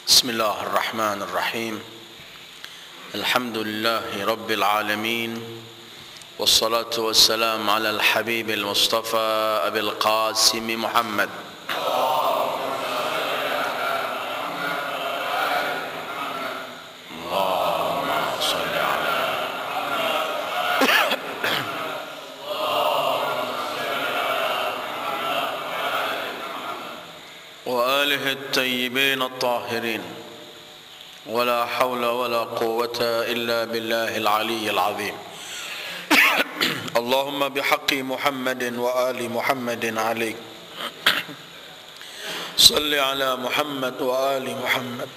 بسم الله الرحمن الرحيم الحمد لله رب العالمين والصلاة والسلام على الحبيب المصطفى أبي القاسم محمد اللهم صل على وآله الطيبين الطاهرين ولا حول ولا قوة إلا بالله العلي العظيم اللهم بحق محمد وآل محمد عليك صل على محمد وآل محمد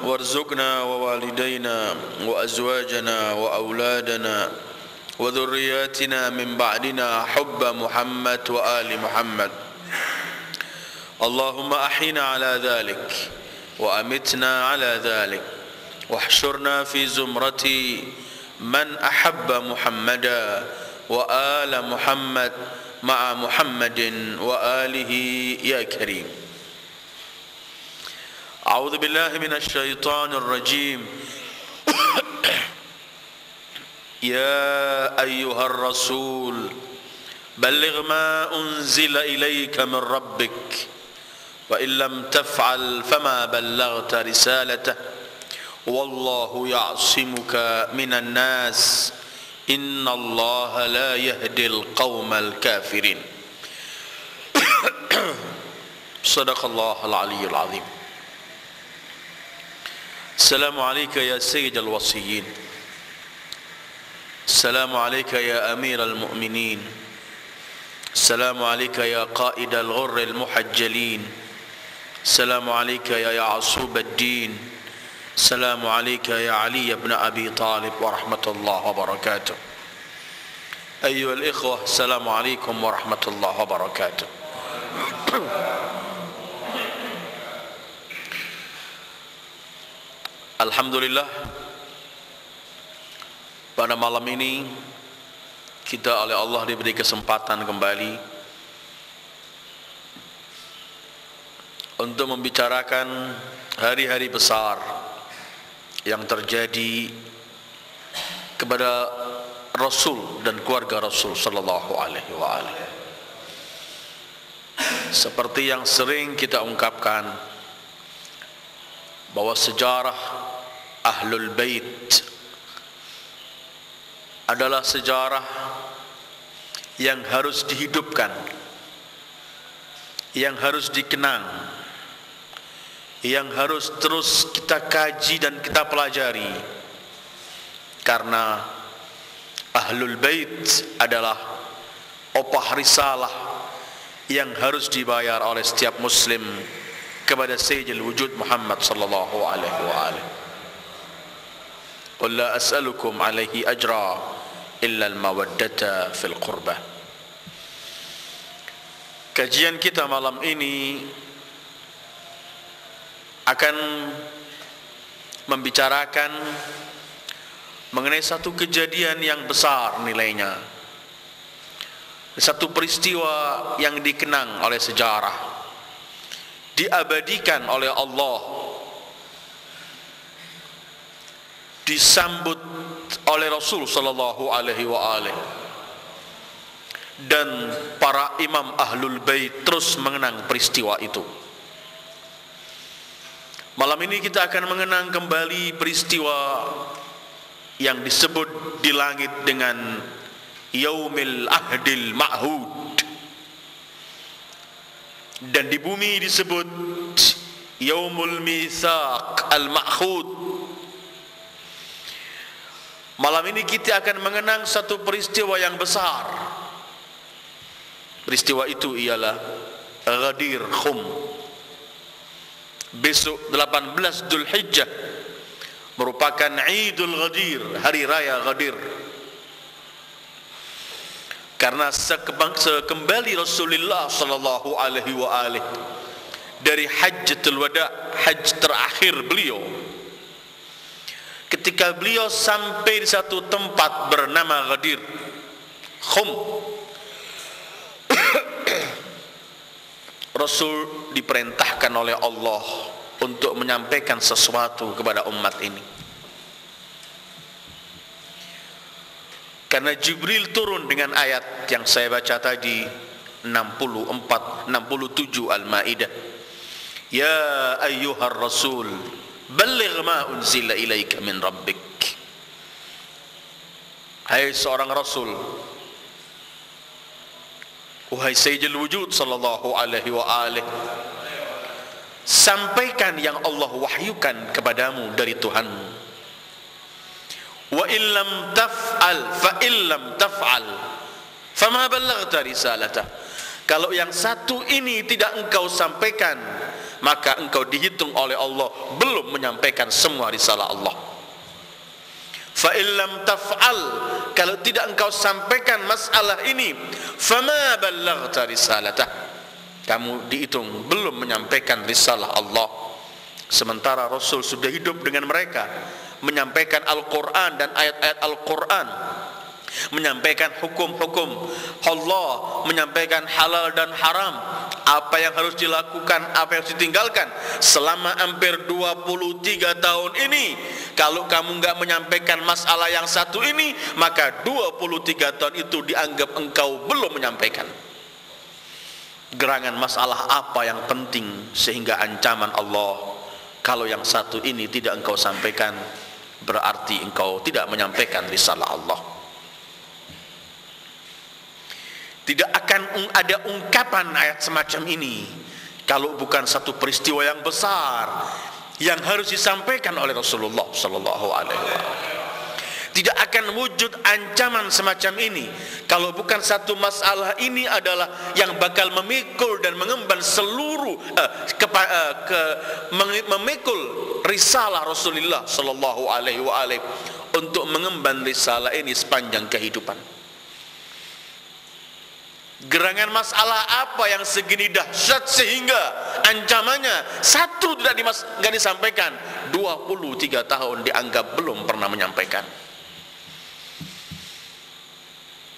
وارزقنا ووالدينا وأزواجنا وأولادنا وذرياتنا من بعدنا حب محمد وآل محمد اللهم أحينا على ذلك وأمتنا على ذلك واحشرنا في زمرة من أحب محمدا وآل محمد مع محمد وآله يا كريم أعوذ بالله من الشيطان الرجيم يا أيها الرسول بلغ ما أنزل إليك من ربك وإن لم تفعل فما بلغت رسالته والله يعصمك من الناس إن الله لا يهدي القوم الكافرين صدق الله العلي العظيم السلام عليك يا سيد الوصيين السلام عليك يا أمير المؤمنين السلام عليك يا قائد الغر المحجلين السلام عليك يا يعصوب الدين السلام عليك يا علي بن أبي طالب ورحمة الله وبركاته أيها الإخوة السلام عليكم ورحمة الله وبركاته Alhamdulillah, pada malam ini kita oleh Allah diberi kesempatan kembali untuk membicarakan hari-hari besar yang terjadi kepada Rasul dan keluarga Rasul sallallahu alaihi wasallam. Seperti yang sering kita ungkapkan bahwa sejarah Ahlul Bait adalah sejarah yang harus dihidupkan, yang harus dikenang, yang harus terus kita kaji dan kita pelajari, karena Ahlul Bait adalah opah risalah yang harus dibayar oleh setiap muslim kepada Sayyidil Wujud Muhammad sallallahu alaihi wasallam. Qul la as'alukum alaihi ajra illa al-mawaddata fil qurbah. Kajian kita malam ini akan membicarakan mengenai satu kejadian yang besar nilainya, satu peristiwa yang dikenang oleh sejarah, diabadikan oleh Allah, disambut oleh Rasul sallallahu alaihi wasallam, dan para imam Ahlul Bait terus mengenang peristiwa itu. Malam ini kita akan mengenang kembali peristiwa yang disebut di langit dengan Yaumil Ahdil Ma'hud, dan di bumi disebut Yaumul Mitsaq Al-Ma'khud. Malam ini kita akan mengenang satu peristiwa yang besar. Peristiwa itu ialah Ghadir Khum. Besok 18 Dzulhijjah merupakan Idul Ghadir, hari raya Ghadir. Karena sekembali Rasulullah sallallahu alaihi wasallam dari Hajjatul Wada, haji terakhir beliau, ketika beliau sampai di satu tempat bernama Ghadir Khum, Rasul diperintahkan oleh Allah untuk menyampaikan sesuatu kepada umat ini. Karena Jibril turun dengan ayat yang saya baca tadi 67 Al-Maidah. Ya ayyuhar rasul balligh ma unzila ilaika min rabbik. Hai seorang rasul, wahai Sayyidul Wujud sallallahu alaihi wa alihi, sampaikan yang Allah wahyukan kepadamu dari Tuhanmu. Wa illam taf'al fa illam taf'al fama ballaghta risalatah. Kalau yang satu ini tidak engkau sampaikan, maka engkau dihitung oleh Allah belum menyampaikan semua risalah Allah. Fa illam taf'al, kalau tidak engkau sampaikan masalah ini, fama ballaghta risalatah, kamu dihitung belum menyampaikan risalah Allah. Sementara Rasul sudah hidup dengan mereka, menyampaikan Al-Quran dan ayat-ayat Al-Quran, menyampaikan hukum-hukum Allah, menyampaikan halal dan haram, apa yang harus dilakukan, apa yang harus ditinggalkan selama hampir 23 tahun ini. Kalau kamu enggak menyampaikan masalah yang satu ini, maka 23 tahun itu dianggap engkau belum menyampaikan. Gerangan masalah apa yang penting sehingga ancaman Allah, kalau yang satu ini tidak engkau sampaikan, berarti engkau tidak menyampaikan risalah Allah. Tidak akan ada ungkapan ayat semacam ini kalau bukan satu peristiwa yang besar yang harus disampaikan oleh Rasulullah sallallahu alaihi wasallam. Tidak akan wujud ancaman semacam ini kalau bukan satu masalah ini adalah yang bakal memikul dan mengemban seluruh memikul risalah Rasulullah sallallahu alaihi wasallam untuk mengemban risalah ini sepanjang kehidupan. Gerangan masalah apa yang segini dahsyat sehingga ancamannya satu tidak disampaikan, 23 tahun dianggap belum pernah menyampaikan.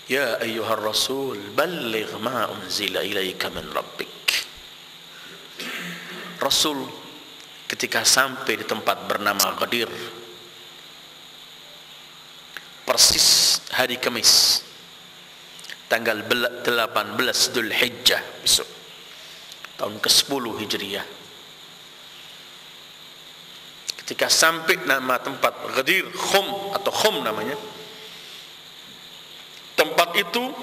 Ya ayyuhar rasul balligh ma unzila ilaika min rabbik. Rasul ketika sampai di tempat bernama Ghadir, persis hari Kamis tanggal 18 Dzulhijjah besok tahun ke-10 Hijriah, ketika sampai nama tempat Ghadir Khum atau Khum namanya, tempat itu,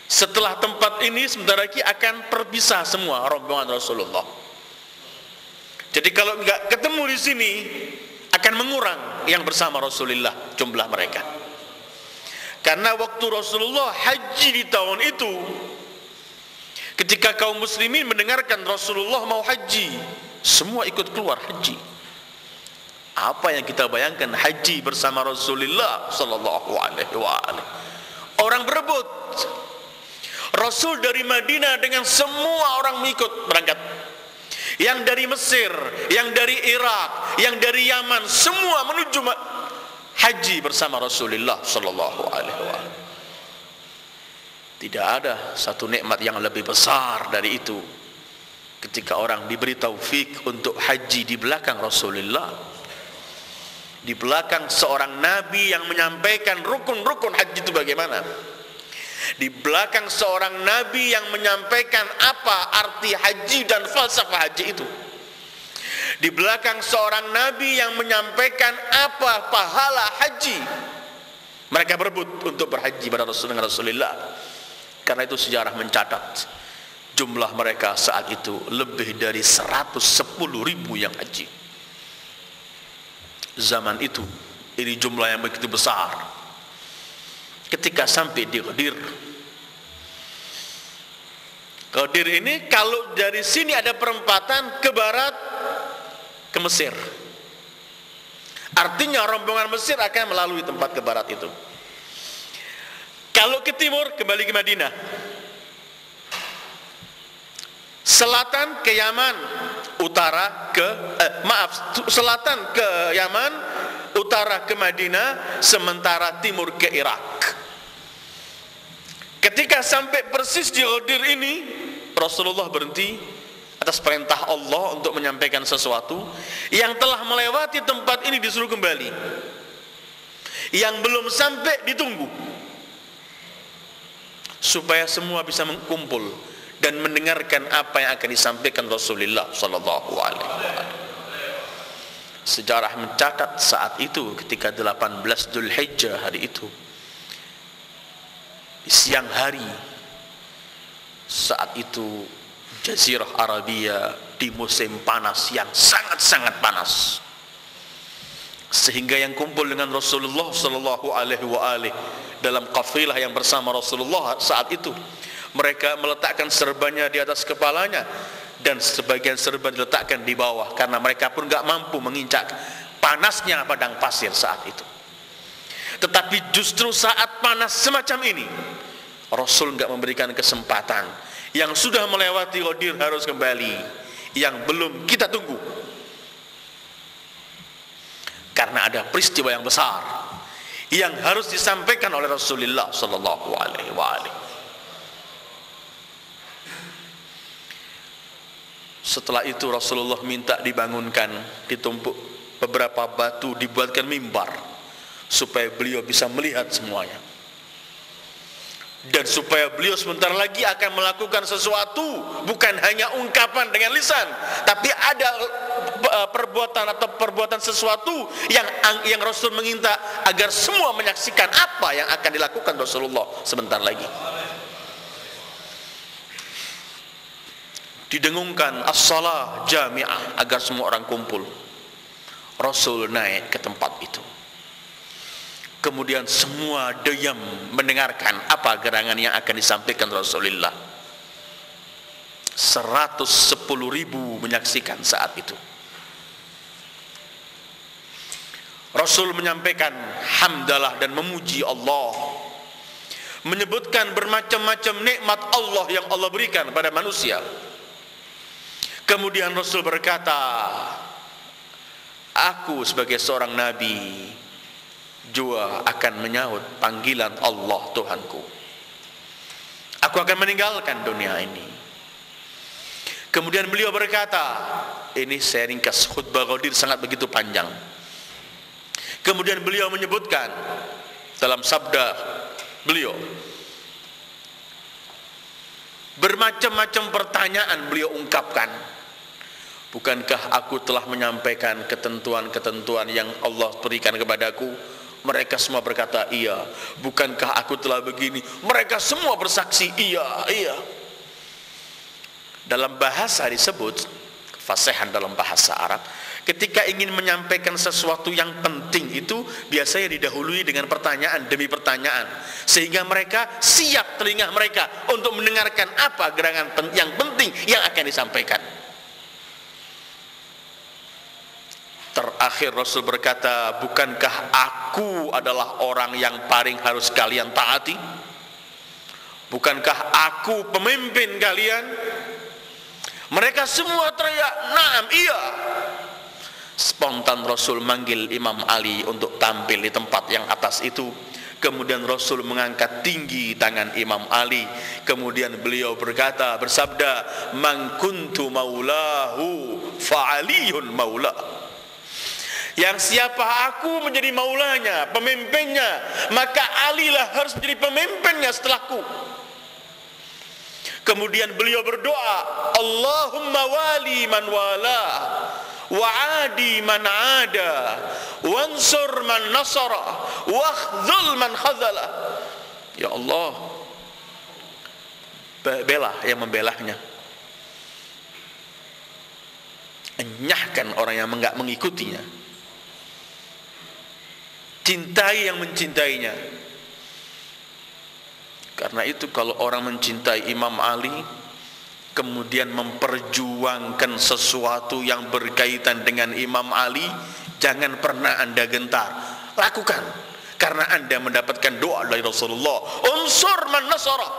setelah tempat ini sebentar lagi akan perpisah semua rombongan Rasulullah. Jadi kalau enggak ketemu di sini akan mengurang yang bersama Rasulullah jumlah mereka. Karena waktu Rasulullah haji di tahun itu, ketika kaum muslimin mendengarkan Rasulullah mau haji, semua ikut keluar haji. Apa yang kita bayangkan haji bersama Rasulullah sallallahu alaihi wasallam? Orang berebut. Rasul dari Madinah dengan semua orang mengikut berangkat. Yang dari Mesir, yang dari Irak, yang dari Yaman, semua menuju haji bersama Rasulullah sallallahu alaihi wasallam. Tidak ada satu nikmat yang lebih besar dari itu ketika orang diberi taufik untuk haji di belakang Rasulullah, di belakang seorang nabi yang menyampaikan rukun-rukun haji itu bagaimana, di belakang seorang nabi yang menyampaikan apa arti haji dan falsafah haji itu, di belakang seorang nabi yang menyampaikan apa pahala haji. Mereka berebut untuk berhaji pada Rasulullah. Karena itu sejarah mencatat jumlah mereka saat itu lebih dari 110.000 yang haji. Zaman itu ini jumlah yang begitu besar. Ketika sampai di Ghadir, Ghadir ini kalau dari sini ada perempatan ke barat ke Mesir, artinya rombongan Mesir akan melalui tempat ke barat itu. Kalau ke timur kembali ke Madinah, selatan ke Yaman, utara ke selatan ke Yaman, utara ke Madinah, sementara timur ke Irak. Ketika sampai persis di Ghadir ini, Rasulullah berhenti atas perintah Allah untuk menyampaikan sesuatu. Yang telah melewati tempat ini disuruh kembali, yang belum sampai ditunggu, supaya semua bisa mengumpul dan mendengarkan apa yang akan disampaikan Rasulullah sallallahu alaihi wasallam. Sejarah mencatat saat itu ketika 18 Dzulhijjah, hari itu di siang hari, saat itu Jazirah Arabia di musim panas yang sangat-sangat panas, sehingga yang kumpul dengan Rasulullah sallallahu alaihi wasallam dalam kafilah yang bersama Rasulullah saat itu, mereka meletakkan serbannya di atas kepalanya dan sebagian serban diletakkan di bawah, karena mereka pun gak mampu menginjak panasnya padang pasir saat itu. Tetapi justru saat panas semacam ini, Rasul gak memberikan kesempatan. Yang sudah melewati Ghadir harus kembali, yang belum kita tunggu, karena ada peristiwa yang besar yang harus disampaikan oleh Rasulullah sallallahu alaihi wasallam. Setelah itu Rasulullah minta dibangunkan, ditumpuk beberapa batu, dibuatkan mimbar supaya beliau bisa melihat semuanya, dan supaya beliau sebentar lagi akan melakukan sesuatu, bukan hanya ungkapan dengan lisan, tapi ada perbuatan sesuatu yang Rasul meminta agar semua menyaksikan apa yang akan dilakukan Rasulullah sebentar lagi. Didengungkan as-salah jami'ah agar semua orang kumpul. Rasul naik ke tempat itu. Kemudian semua diam mendengarkan apa gerangan yang akan disampaikan Rasulullah. 110.000 menyaksikan saat itu. Rasul menyampaikan hamdalah dan memuji Allah, menyebutkan bermacam-macam nikmat Allah yang Allah berikan pada manusia. Kemudian Rasul berkata, aku sebagai seorang nabi juga akan menyahut panggilan Allah Tuhanku. Aku akan meninggalkan dunia ini. Kemudian beliau berkata, ini saya ringkas, khutbah Ghadir sangat begitu panjang. Kemudian beliau menyebutkan dalam sabda beliau, bermacam-macam pertanyaan beliau ungkapkan. Bukankah aku telah menyampaikan ketentuan-ketentuan yang Allah berikan kepadaku? Mereka semua berkata iya. Bukankah aku telah begini? Mereka semua bersaksi iya, iya. Dalam bahasa disebut fasihan, dalam bahasa Arab, ketika ingin menyampaikan sesuatu yang penting itu biasanya didahului dengan pertanyaan demi pertanyaan, sehingga mereka siap telinga mereka untuk mendengarkan apa gerangan yang penting yang akan disampaikan. Terakhir Rasul berkata, bukankah aku adalah orang yang paling harus kalian taati? Bukankah aku pemimpin kalian? Mereka semua teriak, "Na'am, iya." Spontan Rasul manggil Imam Ali untuk tampil di tempat yang atas itu. Kemudian Rasul mengangkat tinggi tangan Imam Ali. Kemudian beliau berkata, bersabda, "Man kuntu maulahu fa aliyun maula." Yang siapa aku menjadi maulanya, pemimpinnya, maka Ali lah harus menjadi pemimpinnya setelahku. Kemudian beliau berdoa, Allahumma wali man wala, wa'adi man ada, wansur man nasara, wakhdhul man khazala. Ya Allah, bela yang membelahnya, enyahkan orang yang enggak mengikutinya, cintai yang mencintainya. Karena itu kalau orang mencintai Imam Ali, kemudian memperjuangkan sesuatu yang berkaitan dengan Imam Ali, jangan pernah Anda gentar, lakukan. Karena Anda mendapatkan doa dari Rasulullah, unsur man nasara.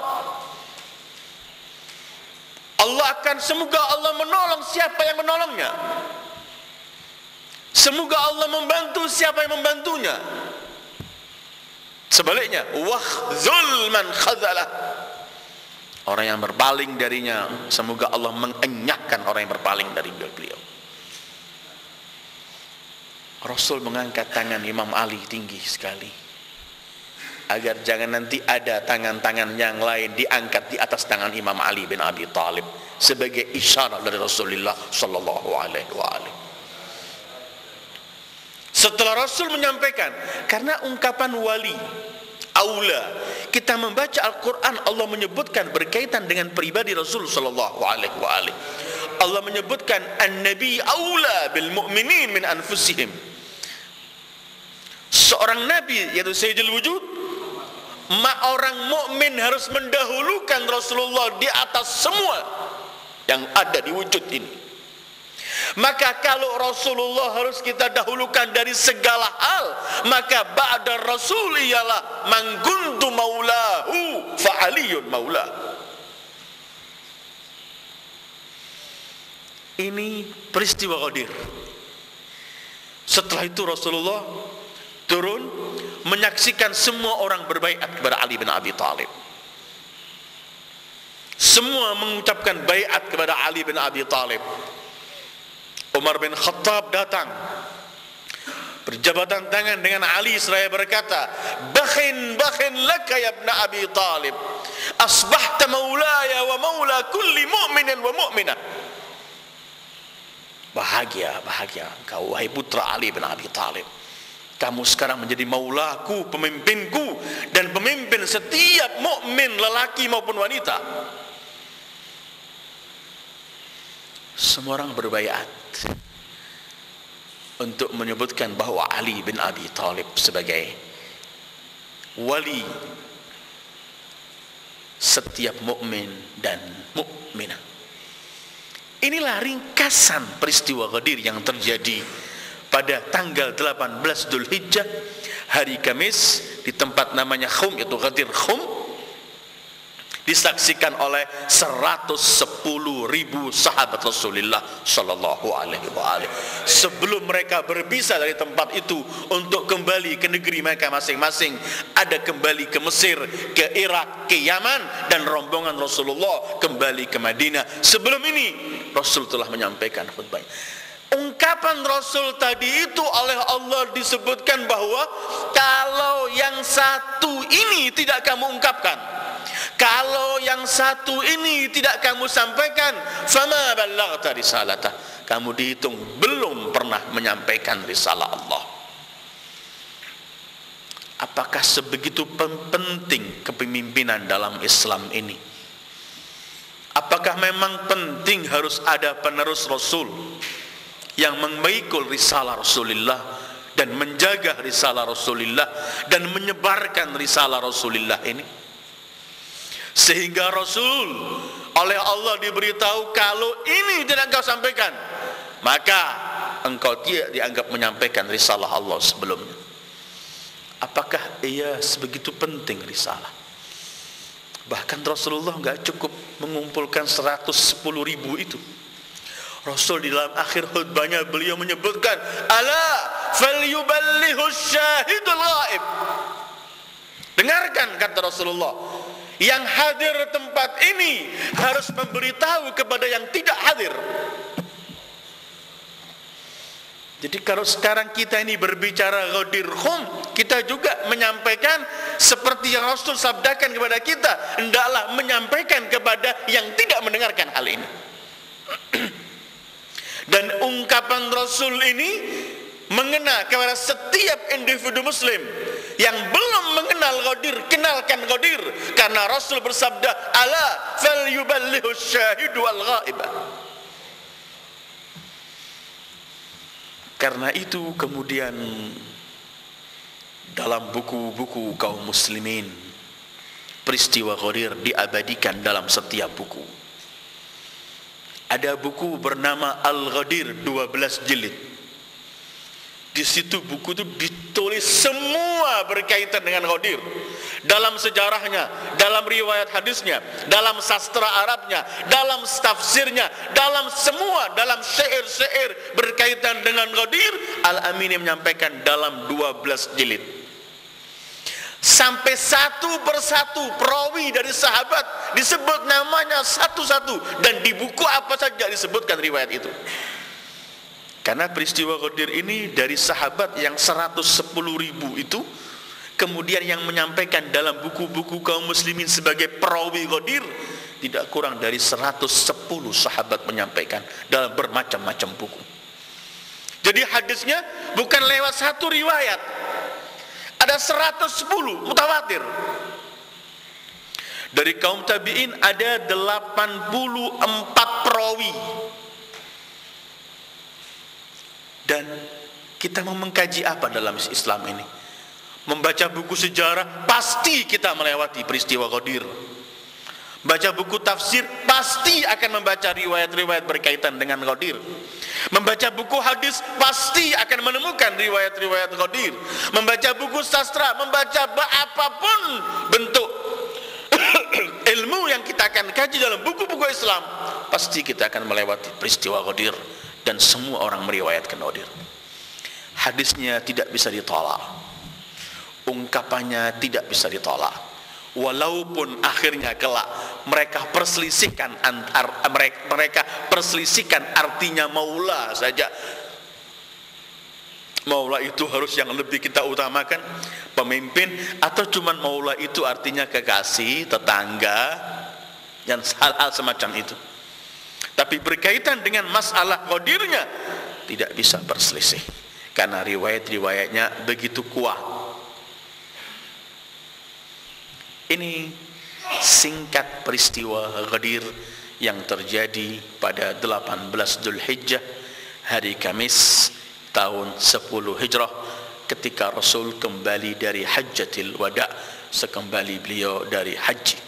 Semoga Allah menolong siapa yang menolongnya, semoga Allah membantu siapa yang membantunya. Sebaliknya, wakhzul man khazala, orang yang berpaling darinya, semoga Allah mengenyahkan orang yang berpaling dari beliau. Rasul mengangkat tangan Imam Ali tinggi sekali, agar jangan nanti ada tangan-tangan yang lain diangkat di atas tangan Imam Ali bin Abi Thalib, sebagai isyarat dari Rasulullah sallallahu alaihi wasallam. Setelah Rasul menyampaikan, karena ungkapan wali aula, kita membaca Al-Quran, Allah menyebutkan berkaitan dengan pribadi Rasul sallallahu alaihi wasallam. Allah menyebutkan an-nabi aula bil mu'minin min anfusihim. Seorang nabi yaitu Sayyidul Wujud, orang mukmin harus mendahulukan Rasulullah di atas semua yang ada di wujud ini. Maka kalau Rasulullah harus kita dahulukan dari segala hal, maka ba'da Rasul ialah man kuntu maulahu fa aliyun maula. Ini peristiwa Ghadir. Setelah itu Rasulullah turun menyaksikan semua orang berbaiat kepada Ali bin Abi Thalib. Semua mengucapkan baiat kepada Ali bin Abi Thalib. Umar bin Khattab datang, berjabatan tangan dengan Ali seraya berkata, bakhin laka ya ibn Abi Thalib, asbahta maulaya wa maula kulli mu'minin wa mu'minah. Bahagia engkau wahai putra Ali bin Abi Thalib, kamu sekarang menjadi maulaku, pemimpinku, dan pemimpin setiap mukmin lelaki maupun wanita. Semua orang berbaiat untuk menyebutkan bahwa Ali bin Abi Thalib sebagai wali setiap mukmin dan mukminah. Inilah ringkasan peristiwa Ghadir yang terjadi pada tanggal 18 Dzulhijjah, hari Kamis, di tempat namanya Khum, yaitu Ghadir Khum, disaksikan oleh 110.000 sahabat Rasulullah sallallahu alaihi wasallam. Sebelum mereka berpisah dari tempat itu untuk kembali ke negeri mereka masing-masing, ada kembali ke Mesir, ke Irak, ke Yaman, dan rombongan Rasulullah kembali ke Madinah. Sebelum ini Rasul telah menyampaikan khutbah. Ungkapan Rasul tadi itu oleh Allah disebutkan bahwa kalau yang satu ini tidak kamu ungkapkan, kalau yang satu ini tidak kamu sampaikan, fama ballaghta risalatah, kamu dihitung belum pernah menyampaikan risalah Allah. Apakah sebegitu penting kepemimpinan dalam Islam ini? Apakah memang penting harus ada penerus Rasul yang memikul risalah Rasulullah dan menjaga risalah Rasulullah dan menyebarkan risalah Rasulullah ini? Sehingga Rasul oleh Allah diberitahu, kalau ini tidak engkau sampaikan, maka engkau tidak dianggap menyampaikan risalah Allah sebelumnya. Apakah ia sebegitu penting risalah? Bahkan Rasulullah enggak cukup mengumpulkan 110.000 itu. Rasul di dalam akhir khutbahnya beliau menyebutkan, ala falyuballihus syahidul ghaib. Dengarkan kata Rasulullah, yang hadir tempat ini harus memberitahu kepada yang tidak hadir. Jadi kalau sekarang kita ini berbicara Ghadir Khum, kita juga menyampaikan seperti yang Rasul sabdakan kepada kita, hendaklah menyampaikan kepada yang tidak mendengarkan hal ini. Dan ungkapan Rasul ini mengena kepada setiap individu muslim yang belum mengenal Ghadir, kenalkan Ghadir, karena Rasul bersabda, ala falyuballihus syahidu wal ghaib. Karena itu kemudian dalam buku-buku kaum muslimin, peristiwa Ghadir diabadikan dalam setiap buku. Ada buku bernama Al-Ghadir 12 jilid. Di situ buku itu ditulis semua berkaitan dengan Ghadir, dalam sejarahnya, dalam riwayat hadisnya, dalam sastra Arabnya, dalam tafsirnya, dalam semua, dalam syair-syair berkaitan dengan Ghadir, Al-Amini menyampaikan dalam 12 jilid. Sampai satu persatu perawi dari sahabat disebut namanya satu-satu, dan di buku apa saja disebutkan riwayat itu. Karena peristiwa Ghadir ini dari sahabat yang 110.000 itu, kemudian yang menyampaikan dalam buku-buku kaum muslimin sebagai perawi Ghadir tidak kurang dari 110 sahabat menyampaikan dalam bermacam-macam buku. Jadi hadisnya bukan lewat satu riwayat, ada 110 mutawatir. Dari kaum tabi'in ada 84 perawi. Dan kita mau mengkaji apa dalam Islam ini? Membaca buku sejarah, pasti kita melewati peristiwa Ghadir. Baca buku tafsir, pasti akan membaca riwayat-riwayat berkaitan dengan Ghadir. Membaca buku hadis, pasti akan menemukan riwayat-riwayat Ghadir. Membaca buku sastra, membaca apapun bentuk ilmu yang kita akan kaji dalam buku-buku Islam, pasti kita akan melewati peristiwa Ghadir. Dan semua orang meriwayatkan Ghadir. Hadisnya tidak bisa ditolak, ungkapannya tidak bisa ditolak, walaupun akhirnya kelak mereka perselisihkan artinya maula saja. Maula itu harus yang lebih kita utamakan, pemimpin, atau cuman maula itu artinya kekasih, tetangga, dan hal-hal semacam itu. Tapi berkaitan dengan masalah Ghadirnya tidak bisa berselisih, karena riwayat-riwayatnya begitu kuat. Ini singkat peristiwa Ghadir yang terjadi pada 18 Dzulhijjah, hari Kamis tahun 10 Hijrah, ketika Rasul kembali dari Hajjatul Wada, sekembali beliau dari haji.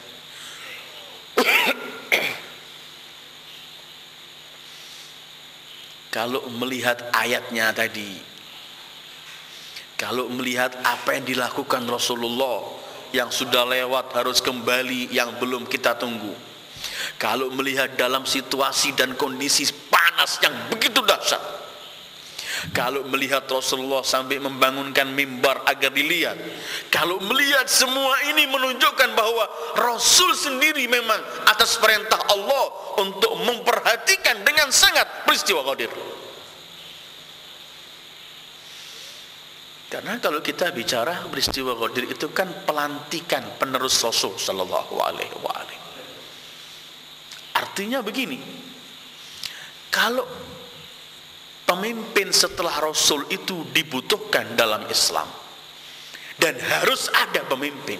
Kalau melihat ayatnya tadi, kalau melihat apa yang dilakukan Rasulullah yang sudah lewat harus kembali, yang belum kita tunggu, kalau melihat dalam situasi dan kondisi panas yang begitu dahsyat, kalau melihat Rasulullah sampai membangunkan mimbar agar dilihat, kalau melihat semua ini menunjukkan bahwa Rasul sendiri memang atas perintah Allah untuk memperhatikan dengan sangat peristiwa Ghadir. Karena kalau kita bicara peristiwa Ghadir itu kan pelantikan penerus Rasul sallallahu alaihi wasallam. Artinya begini, kalau pemimpin setelah Rasul itu dibutuhkan dalam Islam dan harus ada pemimpin,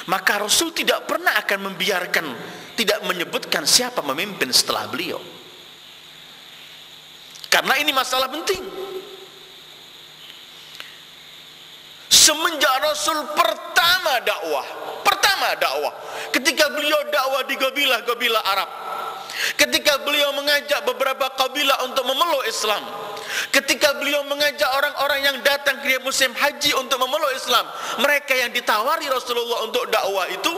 maka Rasul tidak pernah akan membiarkan, tidak menyebutkan siapa pemimpin setelah beliau, karena ini masalah penting. Semenjak Rasul pertama dakwah, ketika beliau dakwah di kabilah-kabilah Arab, ketika beliau mengajak beberapa kabilah untuk memeluk Islam, ketika beliau mengajak orang-orang yang datang ke musim haji untuk memeluk Islam, mereka yang ditawari Rasulullah untuk dakwah itu,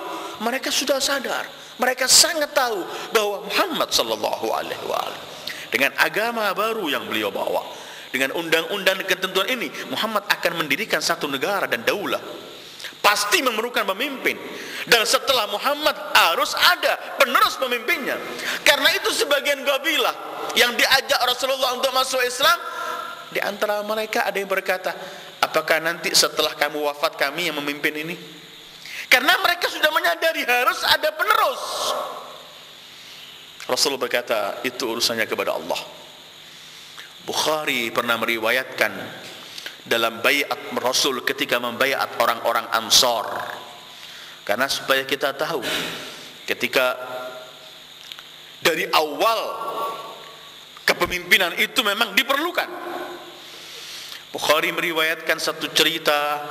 mereka sudah sadar, mereka sangat tahu bahwa Muhammad sallallahu alaihi wasallam dengan agama baru yang beliau bawa, dengan undang-undang dan ketentuan ini, Muhammad akan mendirikan satu negara dan daulah, pasti memerlukan pemimpin. Dan setelah Muhammad harus ada penerus pemimpinnya. Karena itu sebagian kabilah yang diajak Rasulullah untuk masuk Islam, di antara mereka ada yang berkata, apakah nanti setelah kamu wafat kami yang memimpin ini? Karena mereka sudah menyadari harus ada penerus. Rasulullah berkata, itu urusannya kepada Allah. Bukhari pernah meriwayatkan dalam baiat Rasul ketika membaiat orang-orang Ansar, karena supaya kita tahu ketika dari awal kepemimpinan itu memang diperlukan. Bukhari meriwayatkan satu cerita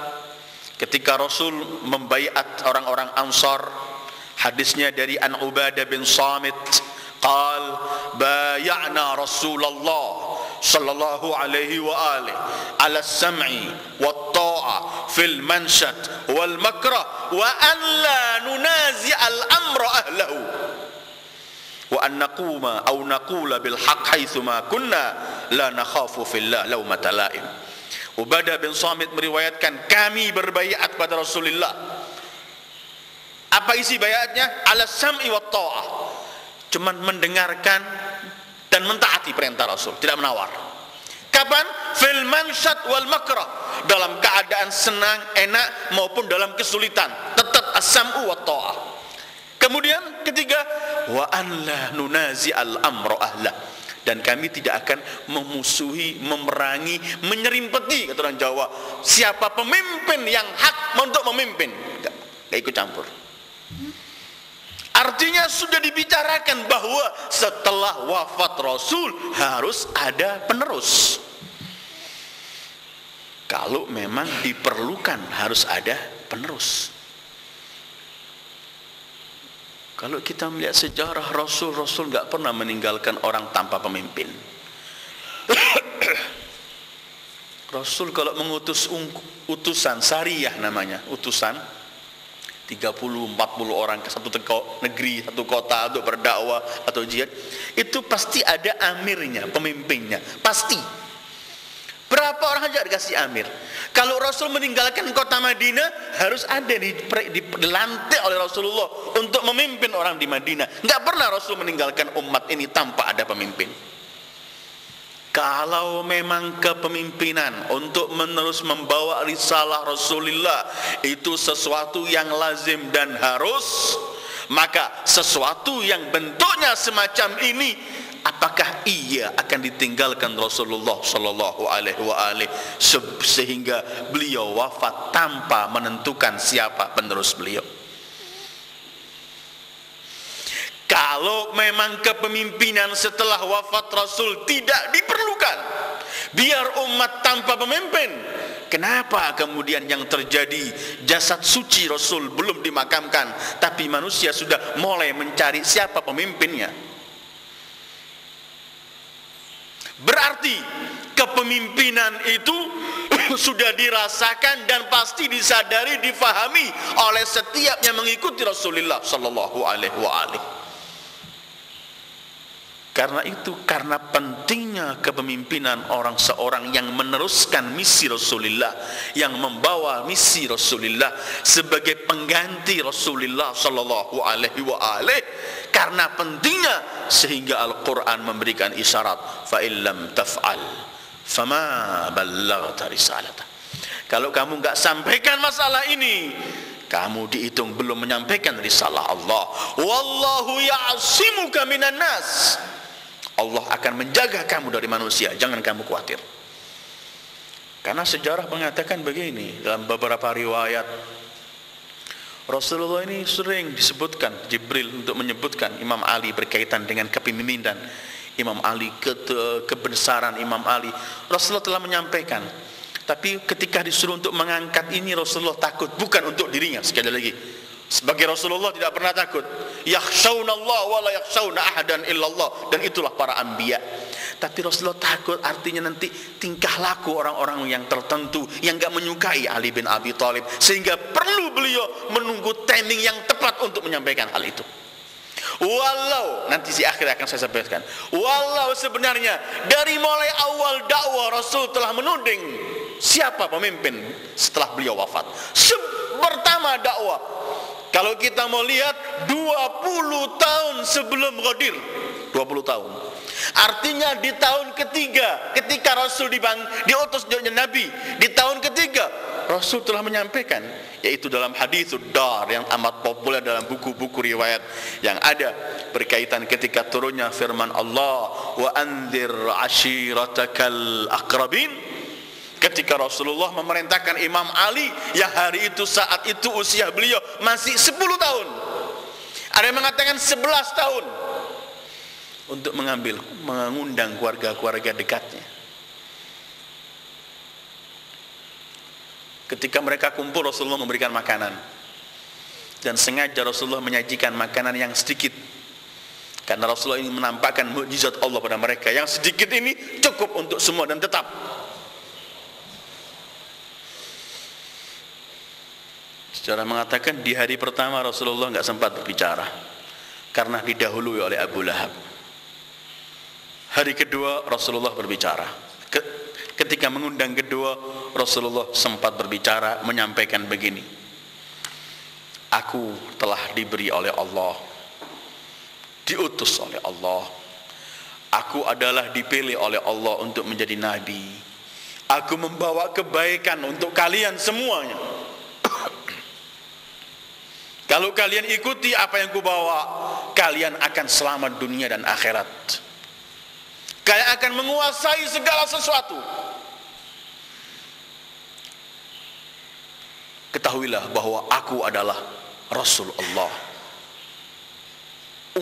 ketika Rasul membaiat orang-orang Ansar. Hadisnya dari An Ubadah bin Samit qal bay'ana Rasulullah sallallahu alaihi wa alihi ala sam'i wat ta'a fil manshat wal makrah wa an la nunazi al amra ahlahu wa an naquma aw naqula bil haqq haitsu ma kunna la nakhafu fillah lawmata la'im Ubadah bin Samit meriwayatkan, kami berbaiat pada Rasulullah. Apa isi baiatnya? Ala sam'i wa ta'ah. Cuman mendengarkan dan mentaati perintah Rasul, tidak menawar. Kapan? Fil mansyat wal makrah, dalam keadaan senang, enak maupun dalam kesulitan, tetap as-sam'u wa ta'ah. Kemudian ketiga, wa an la nunazi al-amra ahla, dan kami tidak akan memusuhi, memerangi, menyerimpeti, kata orang Jawa, siapa pemimpin yang hak untuk memimpin, enggak ikut campur. Artinya sudah dibicarakan bahwa setelah wafat Rasul harus ada penerus. Kalau memang diperlukan harus ada penerus. Kalau kita melihat sejarah Rasul nggak pernah meninggalkan orang tanpa pemimpin. Rasul kalau mengutus utusan sariyah namanya, utusan 30-40 orang ke satu negeri, satu kota untuk berdakwah atau jihad, itu pasti ada amirnya, pemimpinnya, pasti. Berapa orang saja dikasih amir. Kalau Rasul meninggalkan kota Madinah, harus ada dilantik oleh Rasulullah untuk memimpin orang di Madinah. Enggak pernah Rasul meninggalkan umat ini tanpa ada pemimpin. Kalau memang kepemimpinan untuk menerus membawa risalah Rasulullah itu sesuatu yang lazim dan harus, maka sesuatu yang bentuknya semacam ini, apakah ia akan ditinggalkan Rasulullah sallallahu alaihi wasallam sehingga beliau wafat tanpa menentukan siapa penerus beliau? Kalau memang kepemimpinan setelah wafat Rasul tidak diperlukan, biar umat tanpa pemimpin, kenapa kemudian yang terjadi jasad suci Rasul belum dimakamkan, tapi manusia sudah mulai mencari siapa pemimpinnya? Berarti kepemimpinan itu sudah dirasakan dan pasti disadari, difahami oleh setiap yang mengikuti Rasulullah sallallahu alaihi wasallam. Karena itu, karena pentingnya kepemimpinan seorang yang meneruskan misi Rasulullah, yang membawa misi Rasulullah sebagai pengganti Rasulullah sallallahu alaihi wasallam, karena pentingnya sehingga Al-Quran memberikan isyarat, fa illam taf'al fama ballaghta risalata. Kalau kamu enggak sampaikan masalah ini, kamu dihitung belum menyampaikan risalah Allah. Wallahu ya'simuka minan nas. Allah akan menjaga kamu dari manusia, jangan kamu khawatir. Karena sejarah mengatakan begini, dalam beberapa riwayat Rasulullah ini sering disebutkan Jibril untuk menyebutkan Imam Ali berkaitan dengan kepemimpinan Imam Ali, kebesaran Imam Ali. Rasulullah telah menyampaikan, tapi ketika disuruh untuk mengangkat ini, Rasulullah takut, bukan untuk dirinya. Sekali lagi, sebagai Rasulullah tidak pernah takut. Yakhshawnallaha wa la yakhshawna ahadan illallah, dan itulah para anbiya. Tapi Rasulullah takut, artinya nanti tingkah laku orang-orang yang tertentu yang enggak menyukai Ali bin Abi Thalib, sehingga perlu beliau menunggu timing yang tepat untuk menyampaikan hal itu. Walau nanti di akhir akan saya sampaikan, walau sebenarnya dari mulai awal dakwah Rasul telah menuding siapa pemimpin setelah beliau wafat. Pertama dakwah, kalau kita mau lihat 20 tahun sebelum Ghadir, 20 tahun. Artinya di tahun ketiga ketika Rasul diutus jadi Nabi, di tahun ketiga Rasul telah menyampaikan, yaitu dalam hadits dar yang amat populer dalam buku-buku riwayat yang ada berkaitan ketika turunnya firman Allah, wa anzir ashiratakal aqrabin. Ketika Rasulullah memerintahkan Imam Ali yang hari itu saat itu usia beliau masih 10 tahun, ada yang mengatakan 11 tahun, untuk mengundang keluarga-keluarga dekatnya. Ketika mereka kumpul, Rasulullah memberikan makanan, dan sengaja Rasulullah menyajikan makanan yang sedikit, karena Rasulullah ingin menampakkan mukjizat Allah pada mereka. Yang sedikit ini cukup untuk semua dan tetap. Sejarah mengatakan di hari pertama Rasulullah nggak sempat berbicara karena didahului oleh Abu Lahab. Hari kedua Rasulullah berbicara. Ketika mengundang kedua, Rasulullah sempat berbicara, menyampaikan begini, aku telah diberi oleh Allah, diutus oleh Allah, aku adalah dipilih oleh Allah untuk menjadi nabi, aku membawa kebaikan untuk kalian semuanya. Kalau kalian ikuti apa yang kubawa, kalian akan selamat dunia dan akhirat. Kalian akan menguasai segala sesuatu. Ketahuilah bahwa aku adalah Rasul Allah.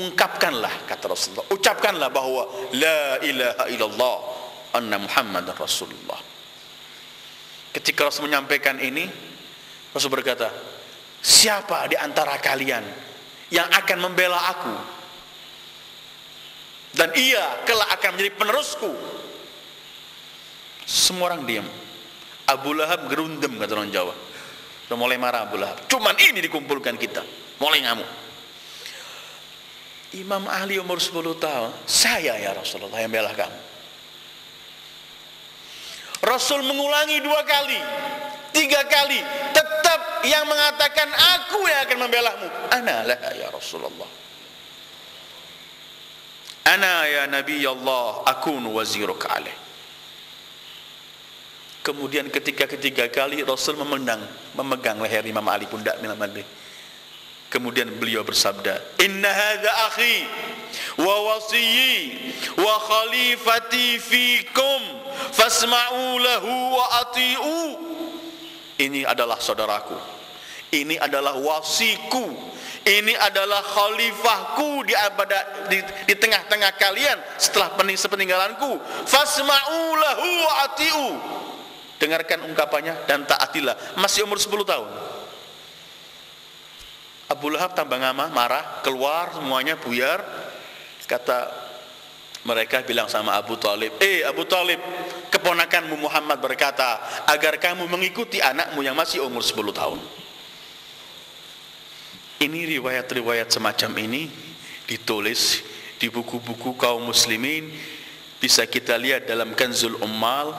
Ungkapkanlah, kata Rasulullah, ucapkanlah bahwa la ilaha illallah anna Muhammadan Rasulullah. Ketika Rasul menyampaikan ini, Rasul berkata, siapa di antara kalian yang akan membela aku dan ia kelak akan menjadi penerusku? Semua orang diam. Abu Lahab gerundem, kata orang Jawa. Sudah mulai marah Abu Lahab. Cuman ini dikumpulkan kita, mulai ngamuk. Imam Ali umur 10 tahun, saya ya Rasulullah yang bela kamu. Rasul mengulangi 2 kali, 3 kali, tetap yang mengatakan aku yang akan membelamu. Ana lah ya Rasulullah, ana ya Nabi Allah, akunu waziruka alaih. Kemudian ketika ketiga kali Rasul memegang leher Imam Ali, pundak Imam Ali. Kemudian beliau bersabda, inna hadza akhi wa wasiyyi wa khalifati fikum fasma'u lahu wa ati'u. Ini adalah saudaraku, ini adalah wasiku, ini adalah khalifahku di tengah-tengah kalian setelah sepeninggalanku. Fasma'u lahu wa ati'u. Dengarkan ungkapannya dan taatilah. Masih umur 10 tahun. Abu Lahab tambah marah, keluar semuanya buyar. Kata mereka bilang sama Abu Talib, Abu Talib, keponakanmu Muhammad berkata agar kamu mengikuti anakmu yang masih umur 10 tahun. Ini riwayat-riwayat semacam ini ditulis di buku-buku kaum muslimin. Bisa kita lihat dalam Kanzul Ummal,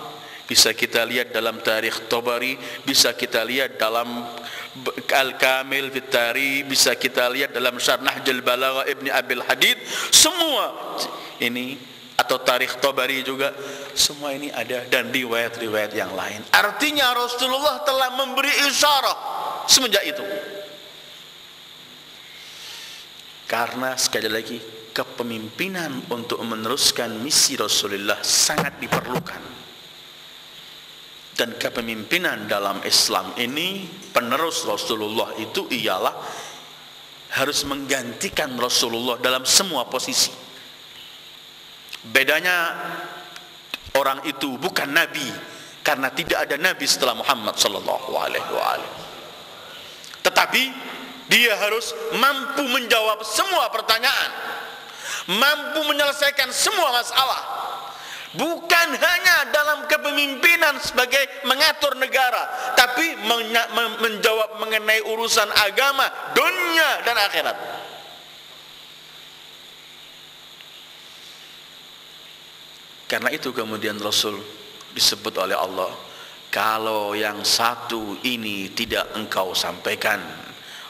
bisa kita lihat dalam Tarikh Tabari, bisa kita lihat dalam Al-Kamil fit Tarikh, bisa kita lihat dalam Syarh Nahjul Balaghah Ibni Abil Hadid. Semua ini, atau Tarikh Tabari juga, semua ini ada, dan riwayat-riwayat yang lain. Artinya Rasulullah telah memberi isyarat semenjak itu. Karena sekali lagi, kepemimpinan untuk meneruskan misi Rasulullah sangat diperlukan. Dan kepemimpinan dalam Islam ini, penerus Rasulullah itu ialah harus menggantikan Rasulullah dalam semua posisi. Bedanya orang itu bukan nabi, karena tidak ada nabi setelah Muhammad sallallahu alaihi wasallam. Tetapi dia harus mampu menjawab semua pertanyaan, mampu menyelesaikan semua masalah. Bukan hanya dalam kepemimpinan sebagai mengatur negara, tapi menjawab mengenai urusan agama, dunia dan akhirat. Karena itu kemudian Rasul disebut oleh Allah, kalau yang satu ini tidak engkau sampaikan,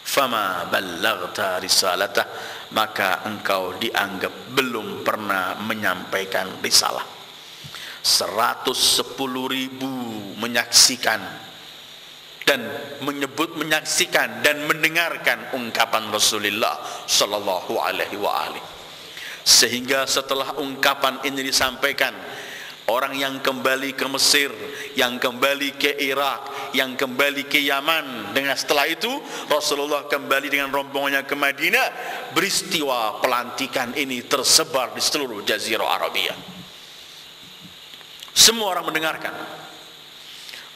fama ballaghta risalatah, maka engkau dianggap belum pernah menyampaikan risalah. 110.000 menyaksikan dan menyaksikan dan mendengarkan ungkapan Rasulullah sallallahu alaihi wasallam. Sehingga setelah ungkapan ini disampaikan, orang yang kembali ke Mesir, yang kembali ke Irak, yang kembali ke Yaman, dengan setelah itu Rasulullah kembali dengan rombongannya ke Madinah. Peristiwa pelantikan ini tersebar di seluruh Jazirah Arabia. Semua orang mendengarkan,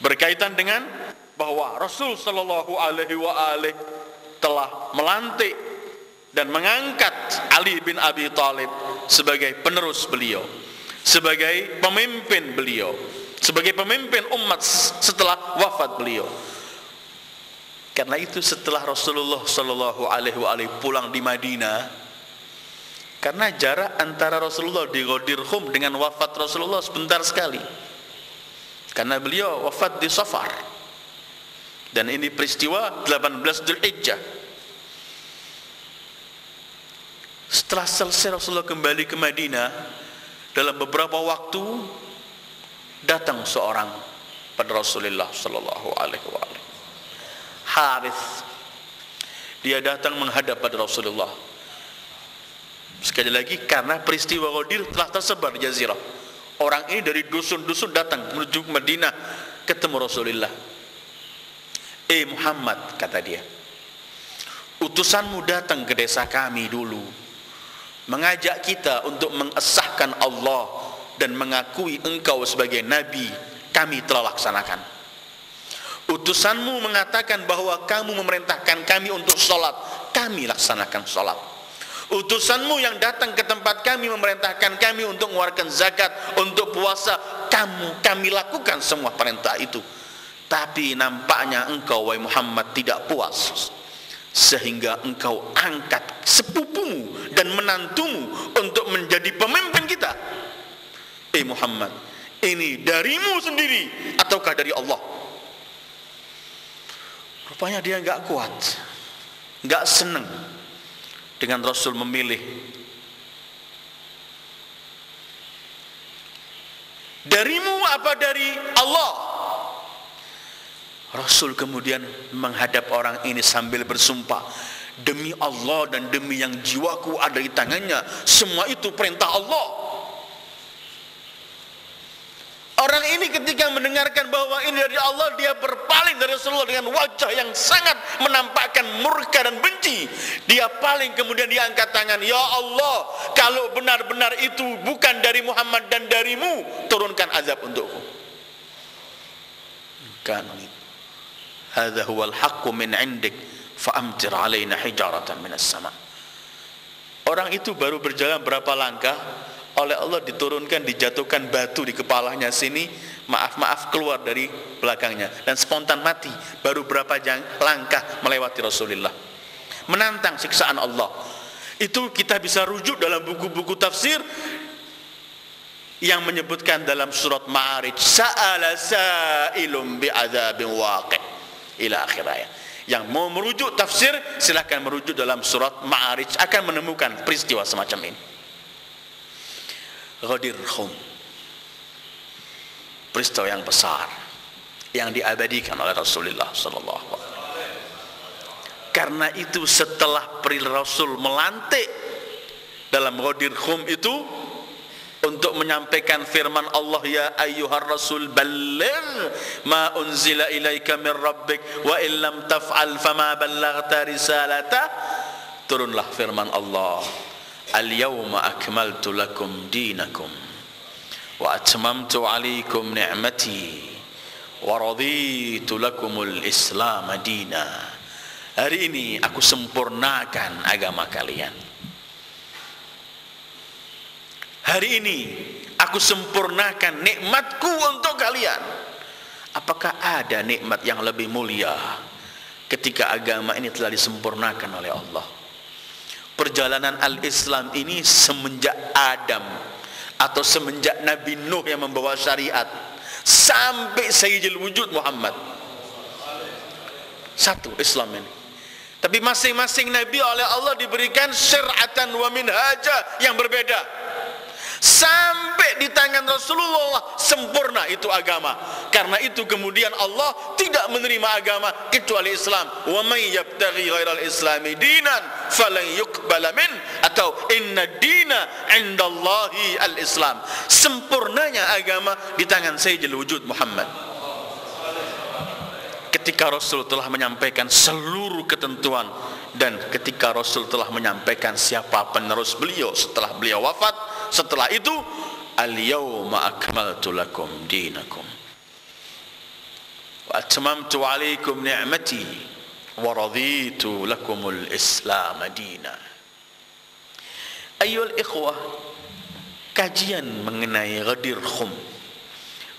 berkaitan dengan bahwa Rasul sallallahu alaihi wasallam telah melantik dan mengangkat Ali bin Abi Thalib sebagai penerus beliau, sebagai pemimpin beliau, sebagai pemimpin umat setelah wafat beliau. Karena itu setelah Rasulullah sallallahu alaihi wasallam pulang di Madinah, karena jarak antara Rasulullah di Ghadir Khum dengan wafat Rasulullah sebentar sekali, karena beliau wafat di Safar, dan ini peristiwa 18 Dzulhijjah. Setelah selesai Rasulullah kembali ke Madinah, dalam beberapa waktu datang seorang pada Rasulullah sallallahu alaihi wasallam, Harith. Dia datang menghadap pada Rasulullah. Sekali lagi, karena peristiwa Ghadir telah tersebar di Jazirah. Orang ini dari dusun-dusun datang menuju ke Madinah ketemu Rasulullah. Muhammad, kata dia, utusanmu datang ke desa kami dulu, mengajak kita untuk mengesahkan Allah dan mengakui engkau sebagai Nabi. Kami telah laksanakan. Utusanmu mengatakan bahwa kamu memerintahkan kami untuk sholat, kami laksanakan sholat. Utusanmu yang datang ke tempat kami memerintahkan kami untuk mengeluarkan zakat, untuk puasa, kami lakukan semua perintah itu. Tapi nampaknya engkau, wahai Muhammad, tidak puas, sehingga engkau angkat sepupumu dan menantumu untuk menjadi pemimpin kita. Muhammad, ini darimu sendiri ataukah dari Allah? Rupanya dia enggak kuat, enggak senang dengan Rasul memilih. Darimu apa dari Allah? Rasul kemudian menghadap orang ini sambil bersumpah, demi Allah dan demi yang jiwaku ada di tangannya, semua itu perintah Allah. Orang ini ketika mendengarkan bahwa ini dari Allah, dia berpaling dari Rasulullah dengan wajah yang sangat menampakkan murka dan benci. Dia paling, kemudian dia angkat tangan, ya Allah, kalau benar-benar itu bukan dari Muhammad dan darimu, turunkan azab untukku. Kan hadza huwal haqqu min 'indik fa'amtir 'alaina hijaratan minas sama'. Orang itu baru berjalan berapa langkah, oleh Allah diturunkan, dijatuhkan batu di kepalanya sini, maaf keluar dari belakangnya, dan spontan mati. Baru berapa langkah melewati Rasulullah, menantang siksaan Allah. Itu kita bisa rujuk dalam buku-buku tafsir yang menyebutkan dalam surat Ma'arij, sa'ala sa'ilum bi'adzabin waqi' ila akhir ayat. Yang mau merujuk tafsir silahkan merujuk dalam surat Ma'arij, akan menemukan peristiwa semacam ini. Ghadir Khum, peristiwa yang besar yang diabadikan oleh Rasulullah sallallahu alaihi wasallam. Karena itu setelah Rasul melantik dalam Ghadir Khum itu untuk menyampaikan firman Allah, ya ayyuhar rasul balligh ma unzila ilaika min rabbik wa illam taf'al fama ballaghta risalata, turunlah firman Allah, al-yawma akmaltu lakum dinakum wa atmamtu alaikum ni'mati wa raditu lakumul islam dina. Hari ini aku sempurnakan agama kalian. Hari ini aku sempurnakan nikmatku untuk kalian. Apakah ada nikmat yang lebih mulia ketika agama ini telah disempurnakan oleh Allah? Perjalanan al-Islam ini semenjak Adam atau semenjak Nabi Nuh yang membawa syariat sampai Sayyidul Wujud Muhammad. Satu Islam ini. Tapi masing-masing Nabi oleh Allah diberikan syar'atan wa minhaja yang berbeda. Sampai di tangan Rasulullah sempurna itu agama. Karena itu kemudian Allah tidak menerima agama kecuali Islam. Wa may yabtaghi ghairal islami dinan falan yuqbala min, atau inna dina indallahi al-Islam. Sempurnanya agama di tangan Sayyidul Wujud Muhammad. Ketika Rasul telah menyampaikan seluruh ketentuan, dan ketika Rasul telah menyampaikan siapa penerus beliau setelah beliau wafat, setelah itu al-yawma akmaltu lakum dinakum wa atmamtu alaikum ni'mati wa raditu lakumul islam dina. Ayyuhal ikhwah, kajian mengenai Ghadir Khum,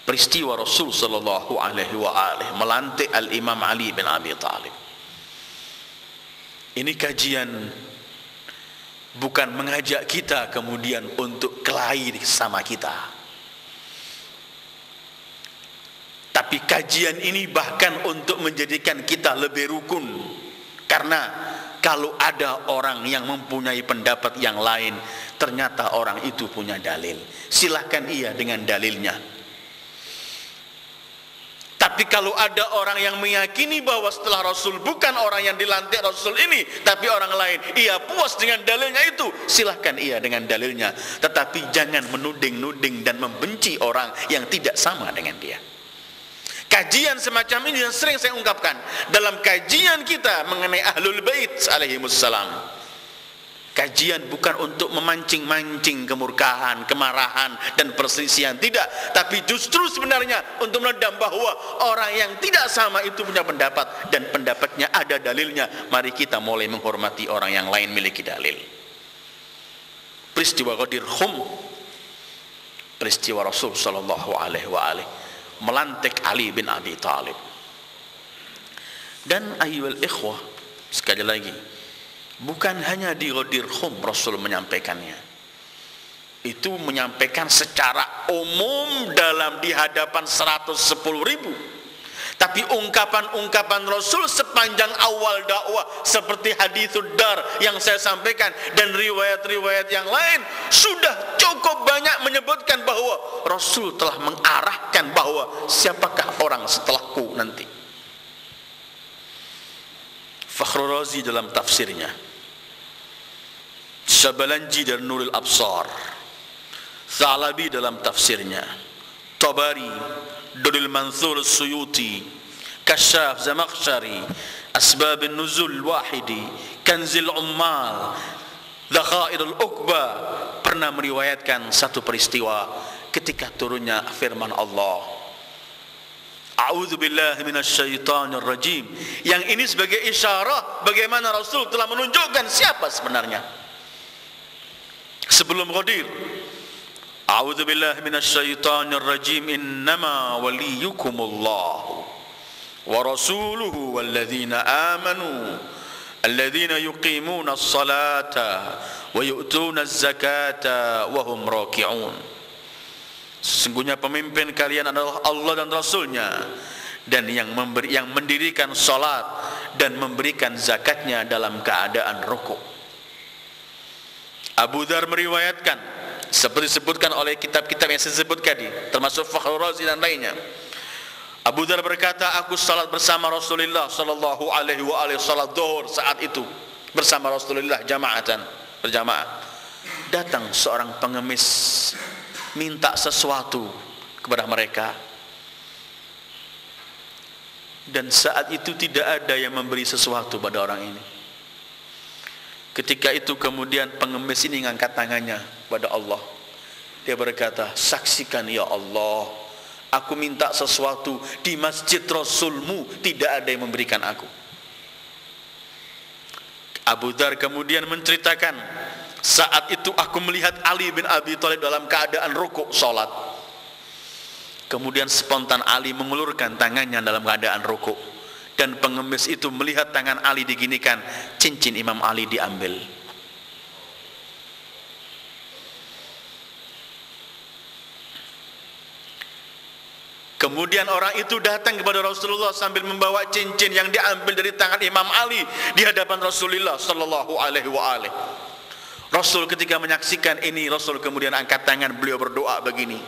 peristiwa Rasul sallallahu alaihi wa alihi melantik al-Imam Ali bin Abi Thalib. Ini kajian bukan mengajak kita kemudian untuk kelahi sama kita. Tapi kajian ini bahkan untuk menjadikan kita lebih rukun. Karena kalau ada orang yang mempunyai pendapat yang lain, ternyata orang itu punya dalil, silahkan ia dengan dalilnya. Tapi kalau ada orang yang meyakini bahwa setelah Rasul bukan orang yang dilantik Rasul ini, tapi orang lain, ia puas dengan dalilnya itu, silahkan ia dengan dalilnya. Tetapi jangan menuding-nuding dan membenci orang yang tidak sama dengan dia. Kajian semacam ini yang sering saya ungkapkan dalam kajian kita mengenai Ahlul Bait alaihimussalam. Kajian bukan untuk memancing-mancing kemurkaan, kemarahan, dan perselisihan, tidak. Tapi justru sebenarnya untuk menedam bahwa orang yang tidak sama itu punya pendapat, dan pendapatnya ada dalilnya. Mari kita mulai menghormati orang yang lain memiliki dalil. Peristiwa Ghadir Khum, peristiwa Rasul sallallahu alaihi wa alihi melantik Ali bin Abi Thalib. Dan ayyuhal ikhwah, sekali lagi, bukan hanya di Ghadir Khum Rasul menyampaikannya. Itu menyampaikan secara umum dalam di hadapan 110.000. Tapi ungkapan-ungkapan Rasul sepanjang awal dakwah seperti hadithud dar yang saya sampaikan dan riwayat-riwayat yang lain sudah cukup banyak menyebutkan bahwa Rasul telah mengarahkan bahwa siapakah orang setelahku nanti. Fakhrul Razi dalam tafsirnya, Syabalanji dari Nurul Absar, Thalabi dalam tafsirnya, Tabari, Durul Mansur Suyuti, Kasyaf Zamakhsyari, Asbabun Nuzul Wahidi, Kanzil Ummal, Dzakhairul Uqba pernah meriwayatkan satu peristiwa ketika turunnya firman Allah, A'udzubillahi minasyaitonir rajim, yang ini sebagai isyarat bagaimana Rasul telah menunjukkan siapa sebenarnya. Sebelum Ghadir, A'udzubillahi minasyaitonir rajim, innama waliyukumullah wa rasuluhu walladzina amanu alladzina yuqimuna as-salata wa yu'tuna az-zakata wa hum raki'un. Sesungguhnya pemimpin kalian adalah Allah dan Rasulnya, dan yang mendirikan salat dan memberikan zakatnya dalam keadaan rukuk. Abu Dzar meriwayatkan seperti disebutkan oleh kitab-kitab yang saya sebut tadi, termasuk Fakhrul Razi dan lainnya. Abu Dzar berkata, aku salat bersama Rasulullah sallallahu alaihi wa alihi, salat zuhur saat itu bersama Rasulullah jamaatan, berjamaah. Datang seorang pengemis minta sesuatu kepada mereka, dan saat itu tidak ada yang memberi sesuatu pada orang ini. Ketika itu kemudian pengemis ini mengangkat tangannya pada Allah. Dia berkata, saksikan ya Allah, aku minta sesuatu di masjid Rasulmu, tidak ada yang memberikan aku. Abu Dzar kemudian menceritakan, saat itu aku melihat Ali bin Abi Thalib dalam keadaan rukuk salat. Kemudian spontan Ali mengulurkan tangannya dalam keadaan rukuk, dan pengemis itu melihat tangan Ali diginikan, cincin Imam Ali diambil. Kemudian orang itu datang kepada Rasulullah sambil membawa cincin yang diambil dari tangan Imam Ali di hadapan Rasulullah sallallahu alaihi wa alihi. Rasul ketika menyaksikan ini, Rasul kemudian angkat tangan, beliau berdoa begini,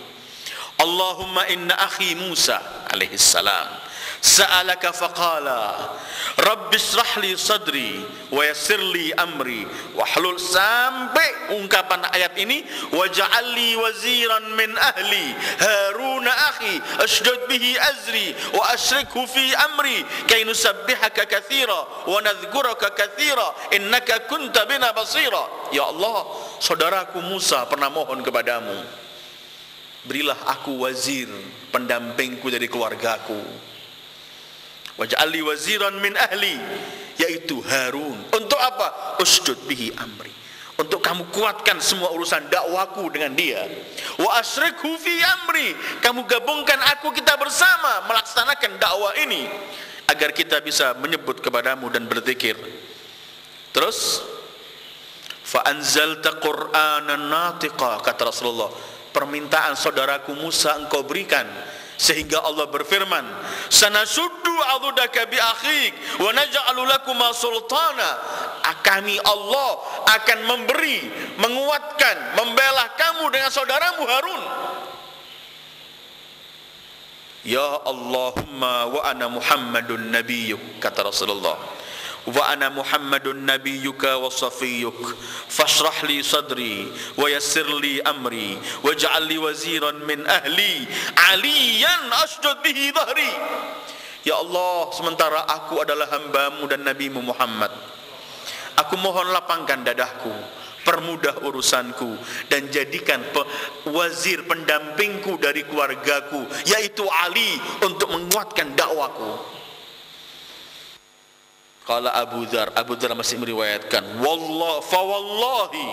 Allahumma inna akhi Musa alaihi salam sa'alaka faqala Rabbi shrah li sadri wa yassir li amri wahlul, sampai ungkapan ayat ini, waj'al li waziran min ahli Harun akhi ashdud bihi azri wa ashrikhu fi amri kay nusabbihaka katsira wa nadhkuraka katsira innaka kunta bina basira. Ya Allah, saudaraku Musa pernah mohon kepadamu, berilah aku wazir, pendampingku dari keluargaku. Waj'al li waziran min ahli, yaitu Harun. Untuk apa? Usdud bihi amri, untuk kamu kuatkan semua urusan dakwaku dengan dia. Wa asyrikhu fi amri, kamu gabungkan aku, kita bersama melaksanakan dakwah ini agar kita bisa menyebut kepadamu dan berzikir. Terus fa anzalta qur'anan natiqa, kata Rasulullah, permintaan saudaraku Musa engkau berikan Sehingga Allah berfirman, sanasuddu adudaka bi akhik wa naj'alu lakuma sultana. Kami Allah akan memberi, menguatkan, membela kamu dengan saudaramu Harun. Ya Allahumma wa ana Muhammadun nabiyyuk, kata Rasulullah. Wa ana Muhammadun nabiyyuka wa safiyyuk fashrah li sadri wa yassir li amri waj'al li waziran min ahli aliyan asjud bihi dhahri. Ya Allah, sementara aku adalah hambamu dan nabimu Muhammad, aku mohon lapangkan dadahku, permudah urusanku, dan jadikan wazir pendampingku dari keluargaku, yaitu Ali, untuk menguatkan dakwaku. Qala Abu Dzar masih meriwayatkan, wallahi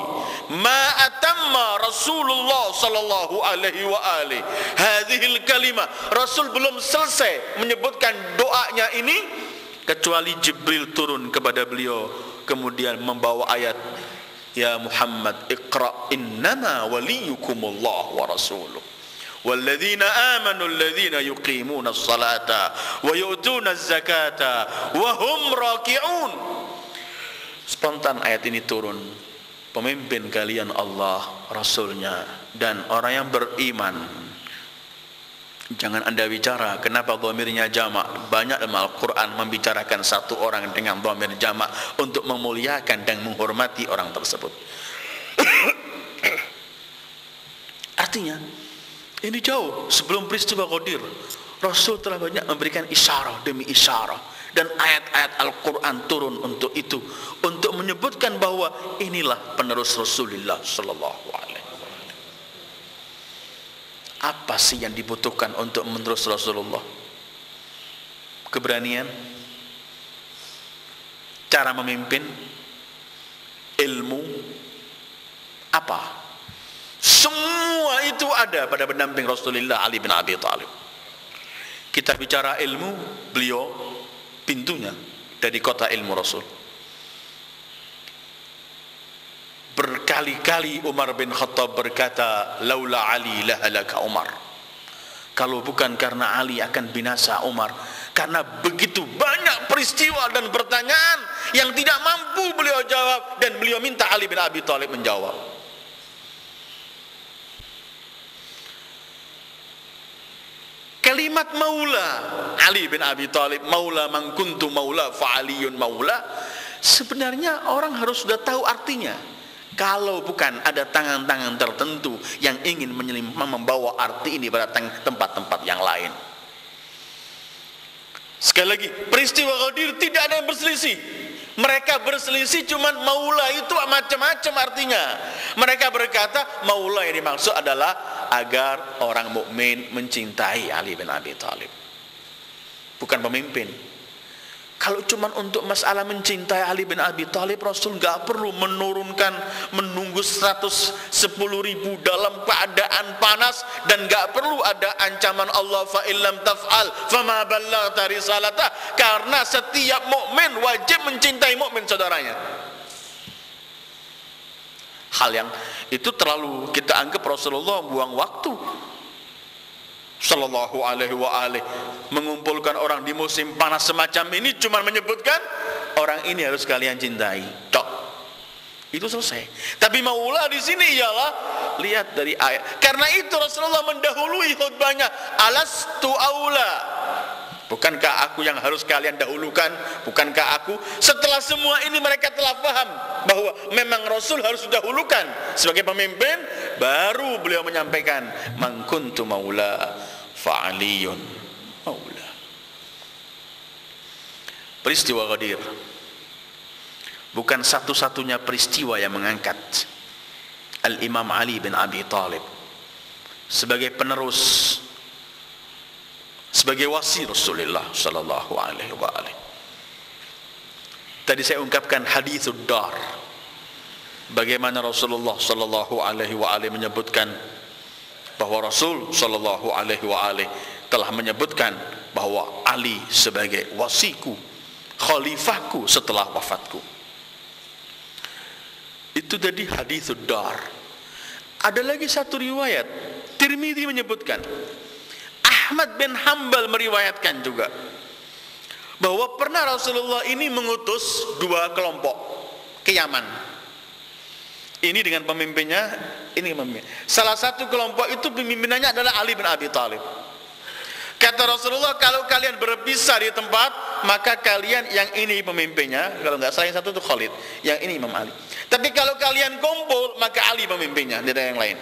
ma atamma Rasulullah sallallahu alaihi wa alihi hadhil kalimah. Rasul belum selesai menyebutkan doanya ini kecuali Jibril turun kepada beliau kemudian membawa ayat, ya Muhammad iqra innama waliyukumullah wa rasuluh walladzina amanu alladzina yuqimuna as-salata wa yu'tuna az-zakata wa hum raki'un. Spontan ayat ini turun. Pemimpin kalian Allah, Rasulnya, dan orang yang beriman. Jangan Anda bicara kenapa dhamirnya jamak. Banyak dalam Al-Quran membicarakan satu orang dengan dhamir jamak untuk memuliakan dan menghormati orang tersebut. Artinya ini jauh sebelum peristiwa Ghadir, Rasul telah banyak memberikan isyarah demi isyarah, dan ayat-ayat Al-Quran turun untuk itu, untuk menyebutkan bahwa inilah penerus Rasulullah sallallahu alaihi wasallam. Apa sih yang dibutuhkan untuk menerus Rasulullah? Keberanian, cara memimpin, ilmu, apa? Semua itu ada pada pendamping Rasulullah Ali bin Abi Thalib. Kita bicara ilmu, beliau pintunya dari kota ilmu Rasul. Berkali-kali Umar bin Khattab berkata, laula Ali lahalaka Umar. Kalau bukan karena Ali akan binasa Umar. Karena begitu banyak peristiwa dan pertanyaan yang tidak mampu beliau jawab, dan beliau minta Ali bin Abi Thalib menjawab. Kalimat maula Ali bin Abi Thalib, maula man kuntu maula fa aliyun maula, sebenarnya orang harus sudah tahu artinya. Kalau bukan ada tangan-tangan tertentu yang ingin membawa arti ini pada tempat-tempat yang lain. Sekali lagi, peristiwa Ghadir tidak ada yang berselisih. Mereka berselisih cuman maula itu macam-macam artinya. Mereka berkata maula yang dimaksud adalah agar orang mukmin mencintai Ali bin Abi Thalib, bukan pemimpin. Kalau cuma untuk masalah mencintai Ali bin Abi Thalib, Rasul nggak perlu menunggu 110.000 dalam keadaan panas, dan nggak perlu ada ancaman Allah fa illam taf'al fama ballaghta risalatah, karena setiap mukmin wajib mencintai mukmin saudaranya. Hal yang itu terlalu kita anggap Rasulullah buang waktu sallallahu alaihi wa alihi mengumpulkan orang di musim panas semacam ini, cuma menyebutkan orang ini harus kalian cintai. Tok. Itu selesai. Tapi maula di sini ialah lihat dari ayat. Karena itu Rasulullah mendahului khutbahnya, alastu aula. Bukankah aku yang harus kalian dahulukan? Bukankah aku? Setelah semua ini mereka telah paham bahwa memang Rasul harus didahulukan sebagai pemimpin. Baru beliau menyampaikan, man kuntu maula fa aliyun maula. Peristiwa Ghadir bukan satu-satunya peristiwa yang mengangkat Al-Imam Ali bin Abi Thalib sebagai penerus, sebagai wasi Rasulullah sallallahu alaihi wa alihi. Tadi saya ungkapkan hadithud dar, bagaimana Rasulullah sallallahu alaihi wa alihi menyebutkan bahwa Rasul sallallahu alaihi wa alihi telah menyebutkan bahwa Ali sebagai wasiku, khalifahku setelah wafatku. Itu tadi hadithud dar. Ada lagi satu riwayat, Tirmidzi menyebutkan Ahmad bin Hanbal meriwayatkan juga bahwa pernah Rasulullah ini mengutus 2 kelompok ke Yaman. Ini dengan pemimpinnya, ini pemimpin. Salah satu kelompok itu pemimpinannya adalah Ali bin Abi Thalib. Kata Rasulullah, kalau kalian berpisah di tempat, maka kalian yang ini pemimpinnya, kalau nggak salah yang satu itu Khalid, yang ini Imam Ali. Tapi kalau kalian kumpul, maka Ali pemimpinnya, tidak ada yang lain.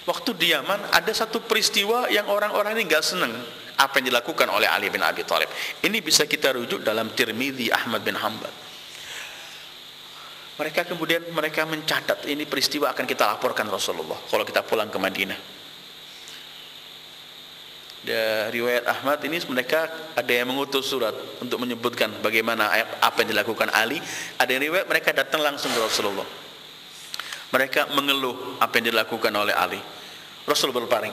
Waktu di Yaman ada satu peristiwa yang orang-orang ini nggak senang apa yang dilakukan oleh Ali bin Abi Thalib. Ini bisa kita rujuk dalam Tirmidzi Ahmad bin Hanbal. Mereka mencatat ini peristiwa akan kita laporkan Rasulullah kalau kita pulang ke Madinah. Riwayat Ahmad ini mereka ada yang mengutus surat untuk menyebutkan bagaimana apa yang dilakukan Ali. Ada yang riwayat mereka datang langsung ke Rasulullah. Mereka mengeluh apa yang dilakukan oleh Ali. Rasul berpaling.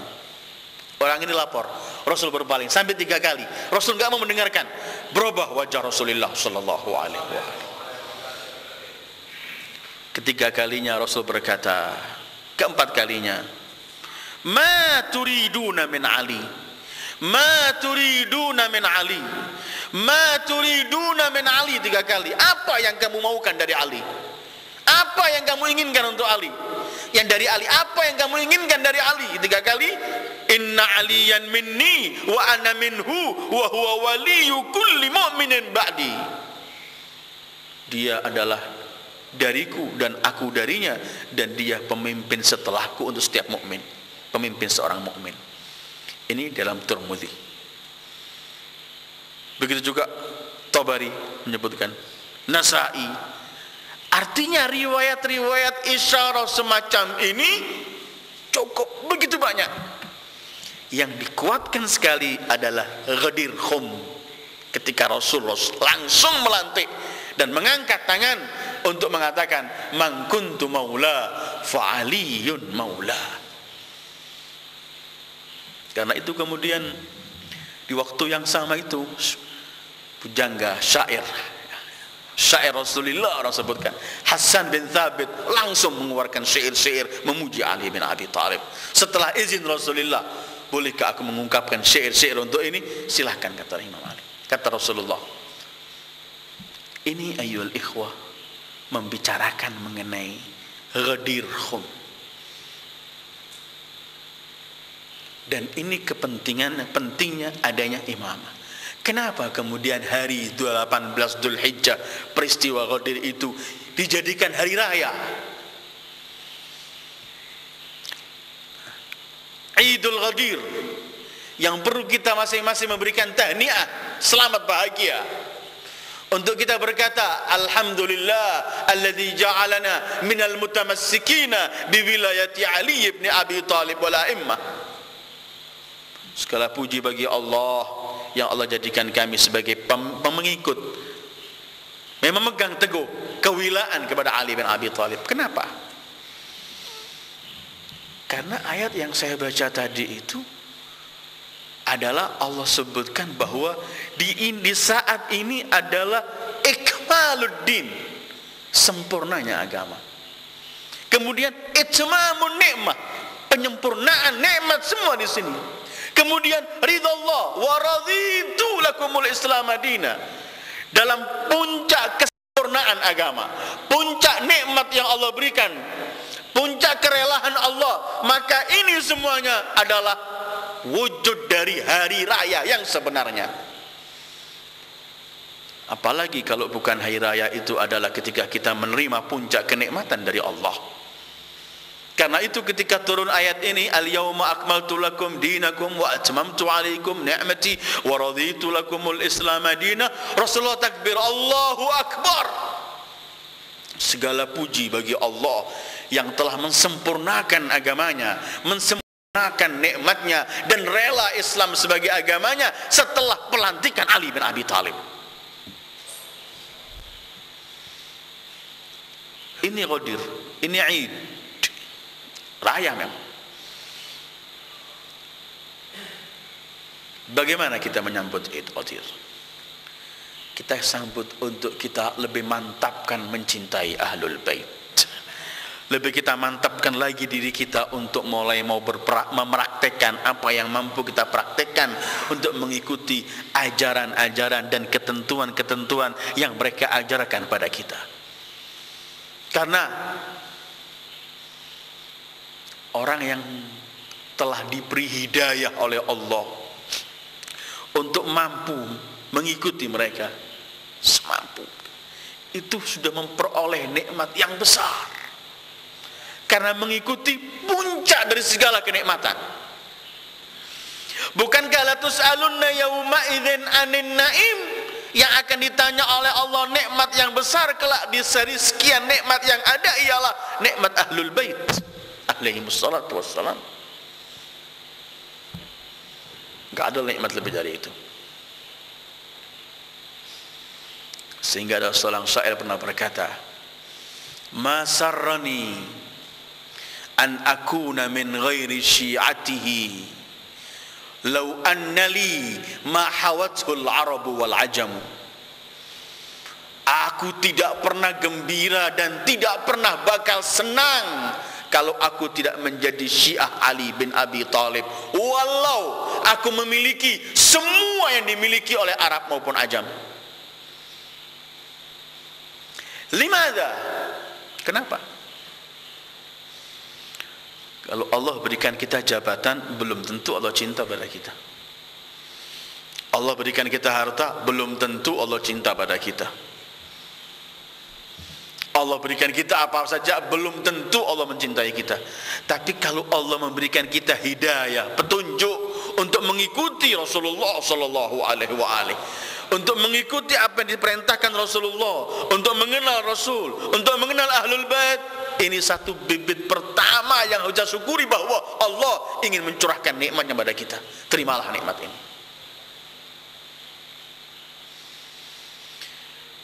Orang ini lapor, Rasul berpaling sampai 3 kali. Rasul nggak mau mendengarkan. Berubah wajah Rasulullah sallallahu alaihi wasallam. Ketiga kalinya Rasul berkata, keempat kalinya, ma turiduna min Ali, ma turiduna min Ali, ma turiduna min Ali. 3 kali. Apa yang kamu maukan dari Ali? Apa yang kamu inginkan untuk Ali? Yang dari Ali, apa yang kamu inginkan dari Ali? 3 kali. Inna aliyan minni wa ana minhu wa huwa waliyu kulli mu'minin ba'di. Dia adalah dariku dan aku darinya, dan dia pemimpin setelahku untuk setiap mukmin, pemimpin seorang mukmin. Ini dalam Tirmidzi. Begitu juga Tabari menyebutkan, Nasa'i. Artinya riwayat-riwayat isyarah semacam ini cukup begitu banyak. Yang dikuatkan sekali adalah Ghadir Khum, ketika Rasulullah langsung melantik dan mengangkat tangan untuk mengatakan, man kuntu maula fa aliyun maula. Karena itu kemudian di waktu yang sama itu pujangga syair Rasulullah, orang sebutkan Hasan bin Thabit langsung mengeluarkan syair-syair memuji Ali bin Abi Thalib. Setelah izin Rasulullah, bolehkah aku mengungkapkan syair-syair untuk ini? Silahkan, kata Imam Ali. Kata Rasulullah, ini ayyul ikhwah membicarakan mengenai Ghadir Khum. Dan ini pentingnya adanya imamah. Kenapa kemudian hari 18 Dzulhijjah peristiwa Ghadir itu dijadikan hari raya? Idul Ghadir yang perlu kita masing-masing memberikan tahniah, selamat bahagia. Untuk kita berkata, alhamdulillah alladzi ja'alana minal mutamassikina bi wilayati Ali ibn Abi Thalib wal a'immah. Segala puji bagi Allah yang Allah jadikan kami sebagai pengikut, memang memegang teguh kewilaan kepada Ali bin Abi Thalib. Kenapa? Karena ayat yang saya baca tadi itu adalah Allah sebutkan bahwa di saat ini adalah ikmaluddin, sempurnanya agama. Kemudian itmamun nikmah, penyempurnaan nikmat semua di sini. Kemudian ridallah wa raditu lakumul Islam madina, dalam puncak kesempurnaan agama, puncak nikmat yang Allah berikan, puncak kerelaan Allah, maka ini semuanya adalah wujud dari hari raya yang sebenarnya. Apalagi kalau bukan hari raya itu adalah ketika kita menerima puncak kenikmatan dari Allah. Karena itu ketika turun ayat ini, al-yawma akmaltu lakum dinakum wa atmamtu alaikum ni'mati wa raditu lakumul Islam madina, Rasulullah takbir, Allahu Akbar. Segala puji bagi Allah yang telah mensempurnakan agamanya, mensempurnakan nikmatnya, dan rela Islam sebagai agamanya setelah pelantikan Ali bin Abi Thalib. Ini Ghadir, ini Eid raya memang. Bagaimana kita menyambut Eid Ghadir? Kita sambut untuk kita lebih mantapkan mencintai Ahlul Bait, Lebih kita mantapkan lagi diri kita untuk mulai mau mempraktekkan apa yang mampu kita praktekkan untuk mengikuti ajaran-ajaran dan ketentuan-ketentuan yang mereka ajarkan pada kita. Karena orang yang telah diberi hidayah oleh Allah untuk mampu mengikuti mereka semampu, itu sudah memperoleh nikmat yang besar. Karena mengikuti puncak dari segala kenikmatan. Bukankah la tus'alunna yauma idzin 'anin na'im, yang akan ditanya oleh Allah nikmat yang besar kelak di seri sekian nikmat yang ada ialah nikmat ahlul bait alaihi wassalatu wassalam. Enggak ada nikmat lebih dari itu. Sehingga ada seorang syair pernah berkata, "Ma sarrani an akuna min ghairi syi'atihi law anna li ma hawathu al-arabu wal ajamu." Aku tidak pernah gembira dan tidak pernah bakal senang kalau aku tidak menjadi Syiah Ali bin Abi Thalib, walau aku memiliki semua yang dimiliki oleh Arab maupun Ajam. Limadha? Kenapa? Kalau Allah berikan kita jabatan, belum tentu Allah cinta pada kita. Allah berikan kita harta, belum tentu Allah cinta pada kita. Allah berikan kita apa saja, belum tentu Allah mencintai kita. Tapi kalau Allah memberikan kita hidayah, petunjuk untuk mengikuti Rasulullah sallallahu alaihi wasallam, untuk mengikuti apa yang diperintahkan Rasulullah, untuk mengenal Rasul, untuk mengenal Ahlul Bait, ini satu bibit pertama yang harus kita syukuri bahwa Allah ingin mencurahkan nikmatnya pada kita. Terimalah nikmat ini.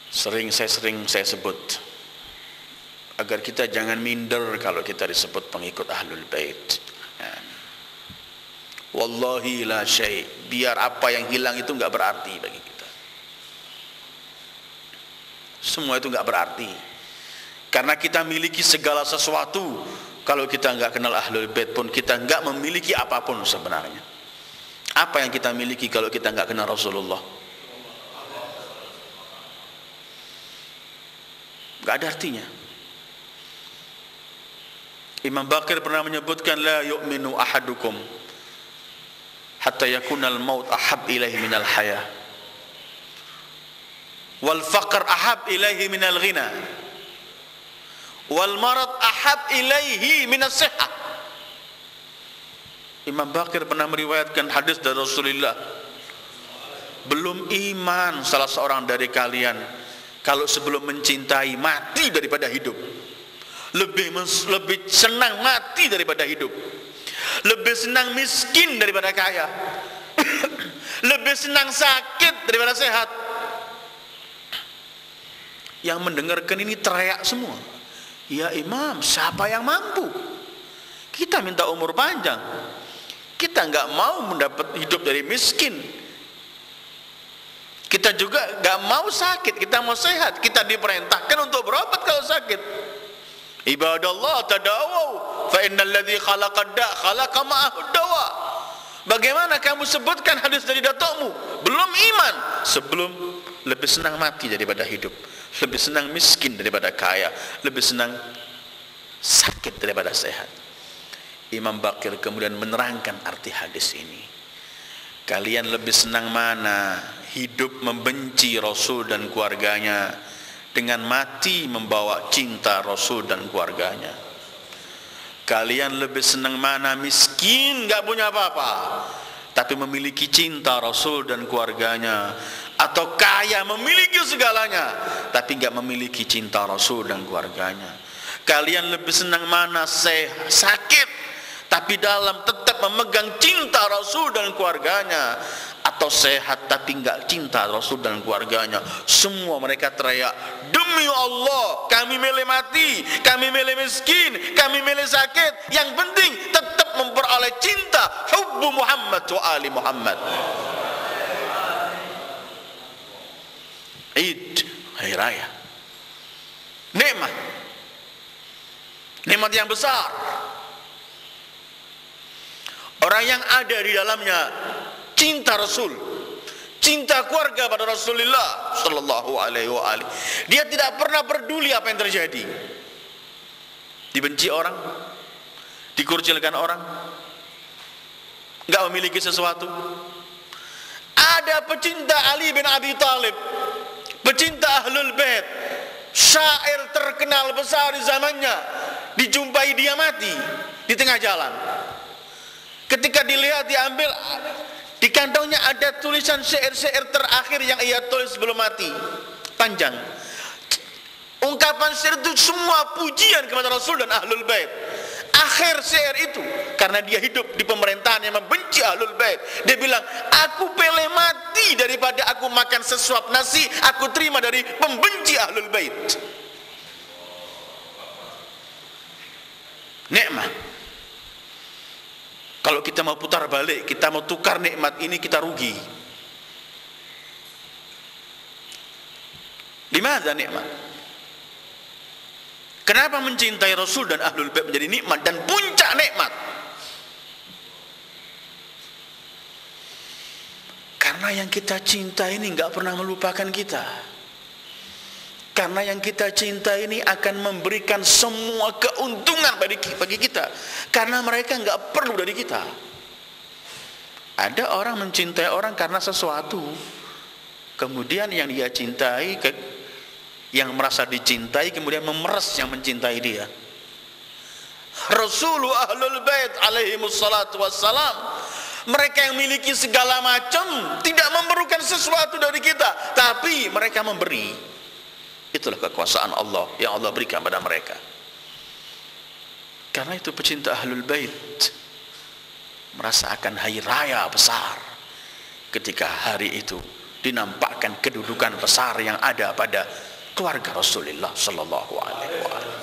Sering saya sebut agar kita jangan minder kalau kita disebut pengikut Ahlul Bait. Wallahi la syai', biar apa yang hilang itu enggak berarti bagi kita. Semua itu enggak berarti. Karena kita miliki segala sesuatu, kalau kita enggak kenal Ahlul Bait pun kita enggak memiliki apapun sebenarnya. Apa yang kita miliki kalau kita enggak kenal Rasulullah? Enggak ada artinya. Imam Baqir pernah menyebutkan, la yu'minu ahadukum hatta yakunal maut ahab ilaihi minal haya wal faqr ahab ilaihi minal ghina wal marad ahab ilaihi minas sihah. Imam Baqir pernah meriwayatkan hadis dari Rasulullah, belum iman salah seorang dari kalian kalau sebelum mencintai mati daripada hidup. Lebih senang mati daripada hidup, lebih senang miskin daripada kaya, lebih senang sakit daripada sehat. Yang mendengarkan ini teriak semua, ya Imam, siapa yang mampu? Kita minta umur panjang, kita enggak mau mendapat hidup dari miskin, kita juga enggak mau sakit, kita mau sehat. Kita diperintahkan untuk berobat kalau sakit. Ibadallah tadawau fa innal ladzi khalaqad da khalaqa ma'ahu dawa. Bagaimana kamu sebutkan hadis dari datukmu? Belum iman sebelum lebih senang mati daripada hidup, lebih senang miskin daripada kaya, lebih senang sakit daripada sehat. Imam Baqir kemudian menerangkan arti hadis ini. Kalian lebih senang mana? Hidup membenci Rasul dan keluarganya, dengan mati membawa cinta Rasul dan keluarganya. Kalian lebih senang mana? Miskin, enggak punya apa-apa, tapi memiliki cinta Rasul dan keluarganya, atau kaya memiliki segalanya tapi enggak memiliki cinta Rasul dan keluarganya? Kalian lebih senang mana? Sakit tapi dalam tetap memegang cinta Rasul dan keluarganya, atau sehat tapi enggak cinta Rasul dan keluarganya? Semua mereka teriak, demi Allah kami milih mati, kami milih miskin, kami milih sakit, yang penting tetap memperoleh cinta hubbu Muhammad wa ali Muhammad. Id, hari raya, nikmat. Nikmat yang besar. Orang yang ada di dalamnya cinta Rasul, cinta keluarga pada Rasulullah sallallahu alaihi wasallam. Dia tidak pernah peduli apa yang terjadi. Dibenci orang, dikucilkan orang, enggak memiliki sesuatu. Ada pecinta Ali bin Abi Thalib, pecinta Ahlul Bait, syair terkenal besar di zamannya, dijumpai dia mati di tengah jalan. Ketika dilihat, diambil, di kantongnya ada tulisan syair-syair terakhir yang ia tulis sebelum mati, panjang. Ungkapan syair itu semua pujian kepada Rasul dan Ahlul Bait. Akhir syair itu, karena dia hidup di pemerintahan yang membenci Ahlul Bait, dia bilang, aku pilih mati daripada aku makan sesuap nasi aku terima dari pembenci Ahlul Bait. Nikmat. Kalau kita mau putar balik, kita mau tukar nikmat ini, kita rugi. Limadha nikmat? Kenapa mencintai Rasul dan Ahlul Bait menjadi nikmat dan puncak nikmat? Karena yang kita cinta ini enggak pernah melupakan kita. Karena yang kita cinta ini akan memberikan semua keuntungan bagi kita. Karena mereka enggak perlu dari kita. Ada orang mencintai orang karena sesuatu, kemudian yang dia cintai, yang merasa dicintai, kemudian memeras yang mencintai dia. Rasulullah Ahlul Bait alaihimus salatu wassalam, mereka yang memiliki segala macam, tidak memerlukan sesuatu dari kita, tapi mereka memberi. Itulah kekuasaan Allah yang Allah berikan pada mereka. Karena itu pecinta Ahlul Bait merasakan hari raya besar ketika hari itu dinampakkan kedudukan besar yang ada pada keluarga Rasulullah sallallahu alaihi wasallam.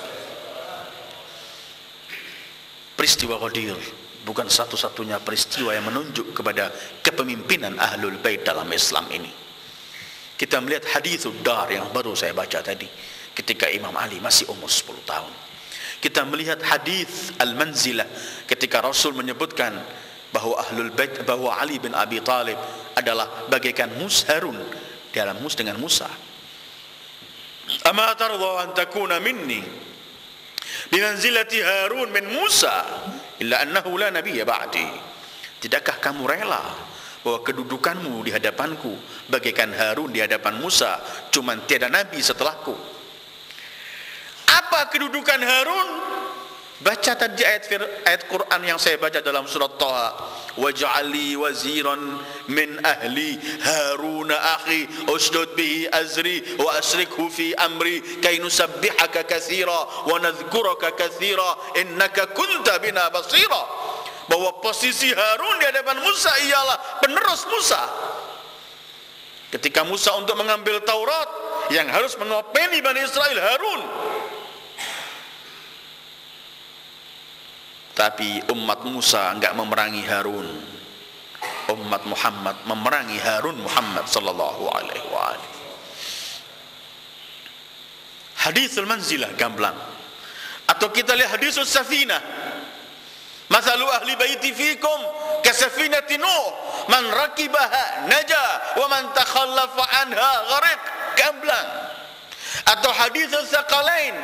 Peristiwa Ghadir bukan satu-satunya peristiwa yang menunjuk kepada kepemimpinan Ahlul Bait dalam Islam ini. Kita melihat hadithud dar yang baru saya baca tadi, ketika Imam Ali masih umur 10 tahun. Kita melihat hadith al-manzilah ketika Rasul menyebutkan bahwa Ahlul Bait, bahwa Ali bin Abi Thalib adalah bagaikan Harun dalam dengan Musa. Ama tarda an takuna minni bimanzilati Harun min Musa illa annahu la nabiyya ba'di. Tidakkah kamu rela bahwa kedudukanmu di hadapanku bagaikan Harun di hadapan Musa, cuman tiada nabi setelahku? Apa kedudukan Harun? Baca tadi ayat Quran yang saya baca dalam surat Taha, waj'alli waziran min ahli Harun akhi usdud bihi azri wa asrikhu fi amri kay nusabbihaka katsira wa nadhkuraka katsira innaka kunta bina basira. Bahwa posisi Harun di hadapan Musa ialah penerus Musa. Ketika Musa untuk mengambil Taurat, yang harus menopeni Bani Israel Harun. Tapi umat Musa enggak memerangi Harun. Umat Muhammad memerangi Harun Muhammad sallallahu alaihi wasallam. Hadithul manzilah gamblang. Atau kita lihat hadithus safinah. Mathalu ahli baiti fikum kasafinati Nuh man rakibaha naja wa man takhallafa anha gharq. Gamblang. Atau hadithul tsaqalain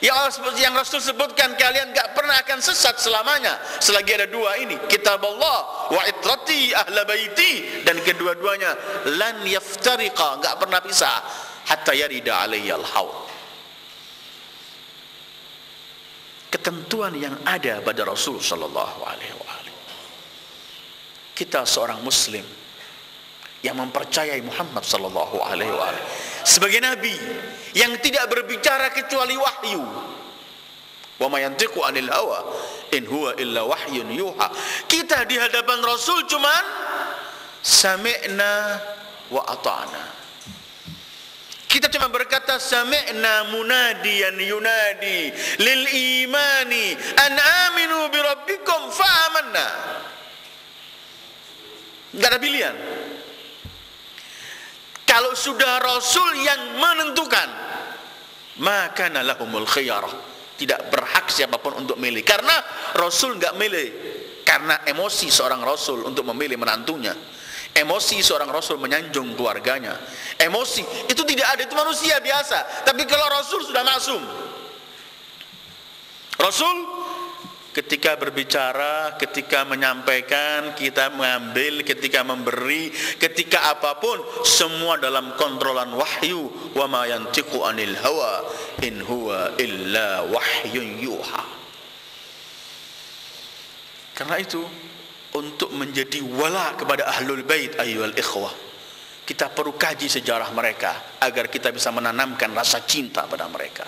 yang Rasul sebutkan, kalian enggak pernah akan sesat selamanya selagi ada dua ini, kitab Allah wa itrati ahla baiti, dan kedua-duanya lan yaftariqa, enggak pernah pisah hatta yarida alayyal haud. Ketentuan yang ada pada Rasul sallallahu alaihi wasallam. Kita seorang muslim yang mempercayai Muhammad sallallahu alaihi wasallam sebagai nabi yang tidak berbicara kecuali wahyu. Wa ma yantiqu 'anil hawa in huwa illa wahyun yuha. Kita di hadapan Rasul cuman sami'na wa ata'na. Kita cuma berkata sami'na munadiyan yunadi lil imani an aminu bi rabbikum fa amanna. Enggak ada pilihan. Kalau sudah Rasul yang menentukan, maka lahumul khiyarah, Tidak berhak siapapun untuk milih. Karena Rasul nggak milih. Karena emosi seorang Rasul untuk memilih menantunya. Emosi seorang Rasul menyanjung keluarganya. Emosi itu tidak ada, itu manusia biasa. Tapi kalau Rasul sudah maksum. Rasul ketika berbicara, ketika menyampaikan, kita mengambil, ketika memberi, ketika apapun, semua dalam kontrolan wahyu. Wa ma yantiqu anil hawa in huwa illa wahyun yuha. Karena itu, untuk menjadi wala kepada ahlul bait ayyuhal ikhwah, kita perlu kaji sejarah mereka agar kita bisa menanamkan rasa cinta pada mereka.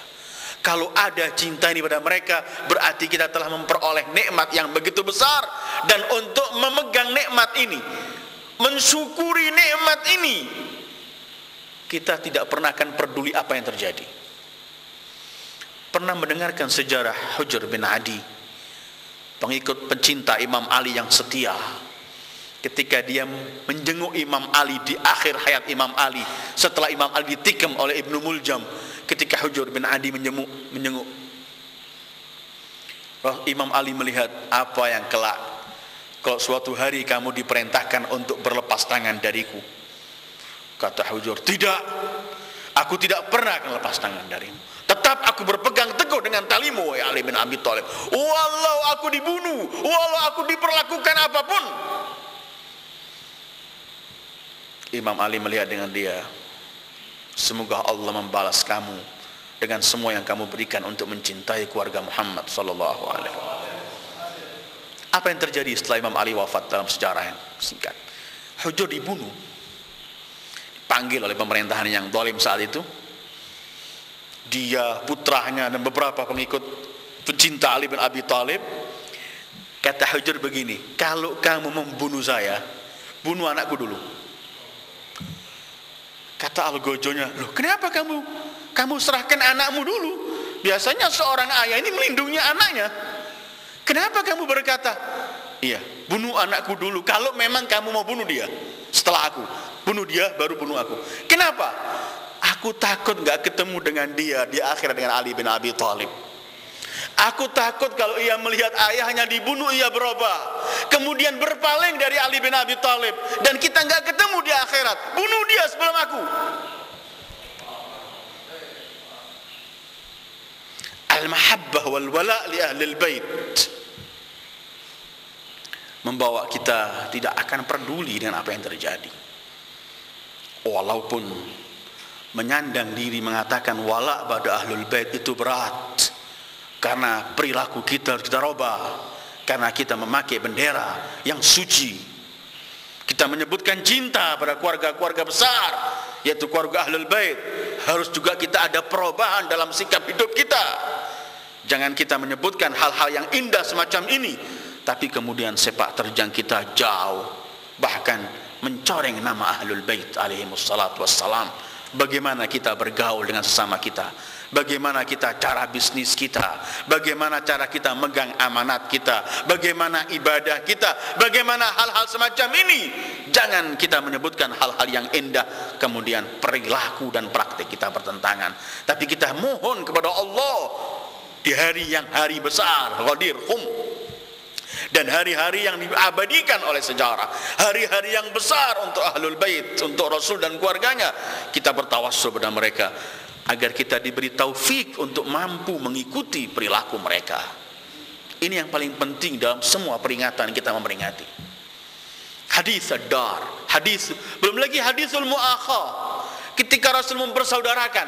Kalau ada cinta ini pada mereka, berarti kita telah memperoleh nikmat yang begitu besar. Dan untuk memegang nikmat ini, mensyukuri nikmat ini, kita tidak pernah akan peduli apa yang terjadi. Pernah mendengarkan sejarah Hujr bin Adi, pengikut pencinta Imam Ali yang setia. Ketika dia menjenguk Imam Ali di akhir hayat Imam Ali, setelah Imam Ali ditikam oleh Ibnu Muljam, ketika Hujr bin Adi menjenguk, Imam Ali melihat, apa yang kelak kalau suatu hari kamu diperintahkan untuk berlepas tangan dariku. Kata Hujr, tidak, aku tidak pernah akan lepas tangan darimu. Tetap aku berpegang teguh dengan talimu, ya Ali bin Abi Thalib. Walau aku dibunuh, walau aku diperlakukan apapun. Imam Ali melihat dengan dia, semoga Allah membalas kamu dengan semua yang kamu berikan untuk mencintai keluarga Muhammad sallallahu alaihi wasallam. Apa yang terjadi setelah Imam Ali wafat dalam sejarah yang singkat? Hujr dibunuh, dipanggil oleh pemerintahan yang zalim saat itu. Dia, putranya dan beberapa pengikut pencinta Ali bin Abi Thalib. Kata Hujr begini, kalau kamu membunuh saya, bunuh anakku dulu. Kata Algojonya, loh kenapa kamu serahkan anakmu dulu? Biasanya seorang ayah ini melindungi anaknya. Kenapa kamu berkata, iya, bunuh anakku dulu, kalau memang kamu mau bunuh dia setelah aku, bunuh dia baru bunuh aku. Kenapa? Aku takut gak ketemu dengan dia di akhirat dengan Ali bin Abi Thalib. Aku takut kalau ia melihat ayahnya dibunuh, ia berubah, kemudian berpaling dari Ali bin Abi Thalib, dan kita nggak ketemu di akhirat. Bunuh dia sebelum aku. Al-mahabbah wal wala li ahlil bait membawa kita tidak akan peduli dengan apa yang terjadi. Walaupun menyandang diri mengatakan wala pada ahlul bait itu berat. Karena perilaku kita harus kita rubah. Karena kita memakai bendera yang suci. Kita menyebutkan cinta pada keluarga-keluarga besar, yaitu keluarga Ahlul Bait. Harus juga kita ada perubahan dalam sikap hidup kita. Jangan kita menyebutkan hal-hal yang indah semacam ini, tapi kemudian sepak terjang kita jauh. Bahkan mencoreng nama Ahlul Bait alaihimussalatu wassalam. Bagaimana kita bergaul dengan sesama kita, bagaimana kita cara bisnis kita, bagaimana cara kita megang amanat kita, bagaimana ibadah kita, bagaimana hal-hal semacam ini. Jangan kita menyebutkan hal-hal yang indah, kemudian perilaku dan praktik kita bertentangan. Tapi kita mohon kepada Allah di hari besar, Ghadir Khum, dan hari-hari yang diabadikan oleh sejarah, hari-hari yang besar untuk Ahlul Bait, untuk Rasul dan keluarganya. Kita bertawassul pada mereka agar kita diberi taufik untuk mampu mengikuti perilaku mereka. Ini yang paling penting dalam semua peringatan kita memperingati. Hadis ad-dar, hadis, belum lagi hadisul mu'akha, ketika Rasul mempersaudarakan.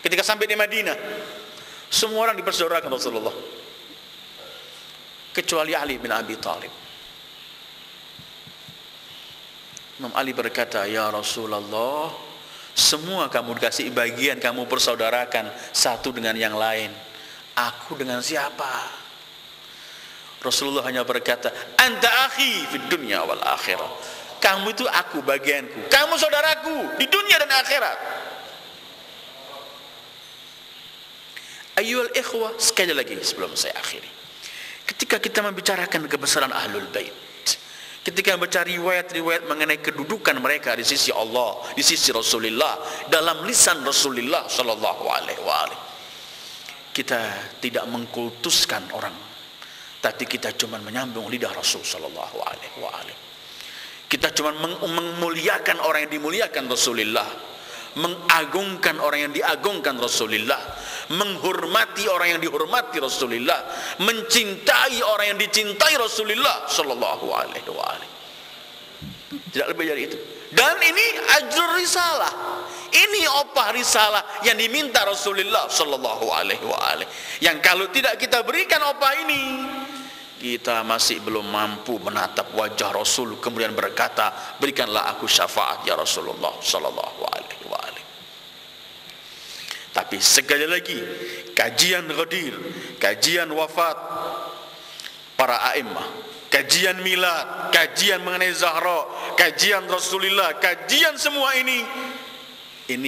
Ketika sampai di Madinah, semua orang dipersaudarakan Rasulullah, kecuali Ali bin Abi Thalib. Imam Ali berkata, ya Rasulullah, semua kamu dikasih bagian, kamu persaudarakan satu dengan yang lain. Aku dengan siapa? Rasulullah hanya berkata, anta akhi fid dunya wal akhirah. Kamu itu aku, bagianku. Kamu saudaraku di dunia dan akhirat. Ayyuhal ikhwah, sekali lagi sebelum saya akhiri. Ketika kita membicarakan kebesaran Ahlul Bait, ketika membaca riwayat-riwayat mengenai kedudukan mereka di sisi Allah, di sisi Rasulullah, dalam lisan Rasulullah sallallahu alaihi wasallam, kita tidak mengkultuskan orang, tapi kita cuma menyambung lidah Rasul sallallahu alaihi wasallam. Kita cuma memuliakan orang yang dimuliakan Rasulullah, mengagungkan orang yang diagungkan Rasulullah, menghormati orang yang dihormati Rasulullah, mencintai orang yang dicintai Rasulullah sallallahu alaihi wasallam. Tidak lebih dari itu. Dan ini ajrul risalah. Ini opah risalah yang diminta Rasulullah sallallahu alaihi wasallam. Yang kalau tidak kita berikan opah ini, kita masih belum mampu menatap wajah Rasul kemudian berkata, berikanlah aku syafaat ya Rasulullah sallallahu alaihi wasallam. Tapi sekali lagi, kajian Ghadir, kajian wafat para a'immah, kajian milad, kajian mengenai Zahra, kajian Rasulullah, kajian semua ini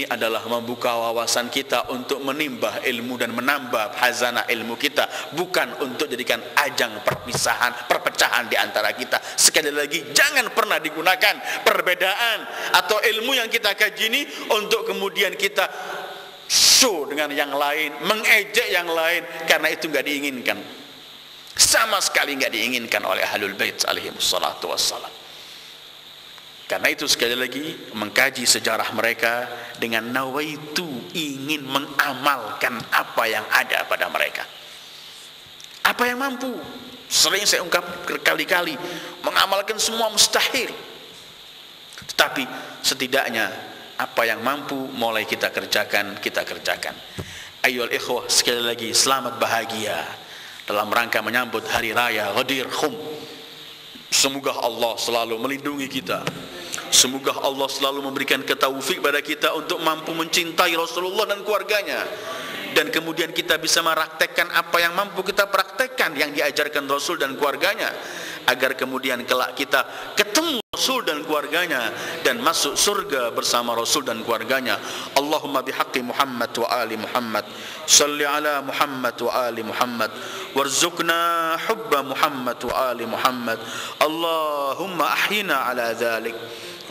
adalah membuka wawasan kita untuk menimbah ilmu dan menambah khazanah ilmu kita, bukan untuk jadikan ajang perpecahan di antara kita. Sekali lagi, jangan pernah digunakan perbedaan atau ilmu yang kita kaji ini untuk kemudian kita show dengan yang lain, mengejek yang lain, karena itu enggak diinginkan. Sama sekali enggak diinginkan oleh Ahlul Bait alaihi wassalatu wassalam. Karena itu sekali lagi, mengkaji sejarah mereka dengan nawaitu, ingin mengamalkan apa yang ada pada mereka, apa yang mampu. Sering saya ungkap berkali-kali, mengamalkan semua mustahil, tetapi setidaknya apa yang mampu mulai kita kerjakan, Ayyuhal ikhwah, sekali lagi selamat bahagia dalam rangka menyambut hari raya Ghadir Khum. Semoga Allah selalu melindungi kita, semoga Allah selalu memberikan taufik pada kita untuk mampu mencintai Rasulullah dan keluarganya, dan kemudian kita bisa mempraktekkan apa yang mampu kita praktekkan yang diajarkan Rasul dan keluarganya, agar kemudian kelak kita ketemu Rasul dan keluarganya dan masuk surga bersama Rasul dan keluarganya. Allahumma bihaqqi Muhammad wa ali Muhammad, salli ala Muhammad wa ali Muhammad, warzuqna hubba Muhammad wa ali Muhammad. Allahumma ahyina ala dhalik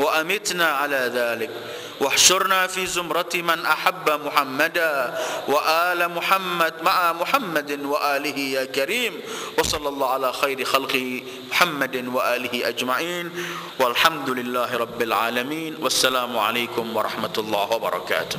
wa amitna ala dhalik, واحشرنا في زمرة من أحب محمدا وآل محمد مع محمد وآله يا كريم. وصلى الله على خير خلقه محمد وآله أجمعين والحمد لله رب العالمين. والسلام عليكم ورحمة الله وبركاته.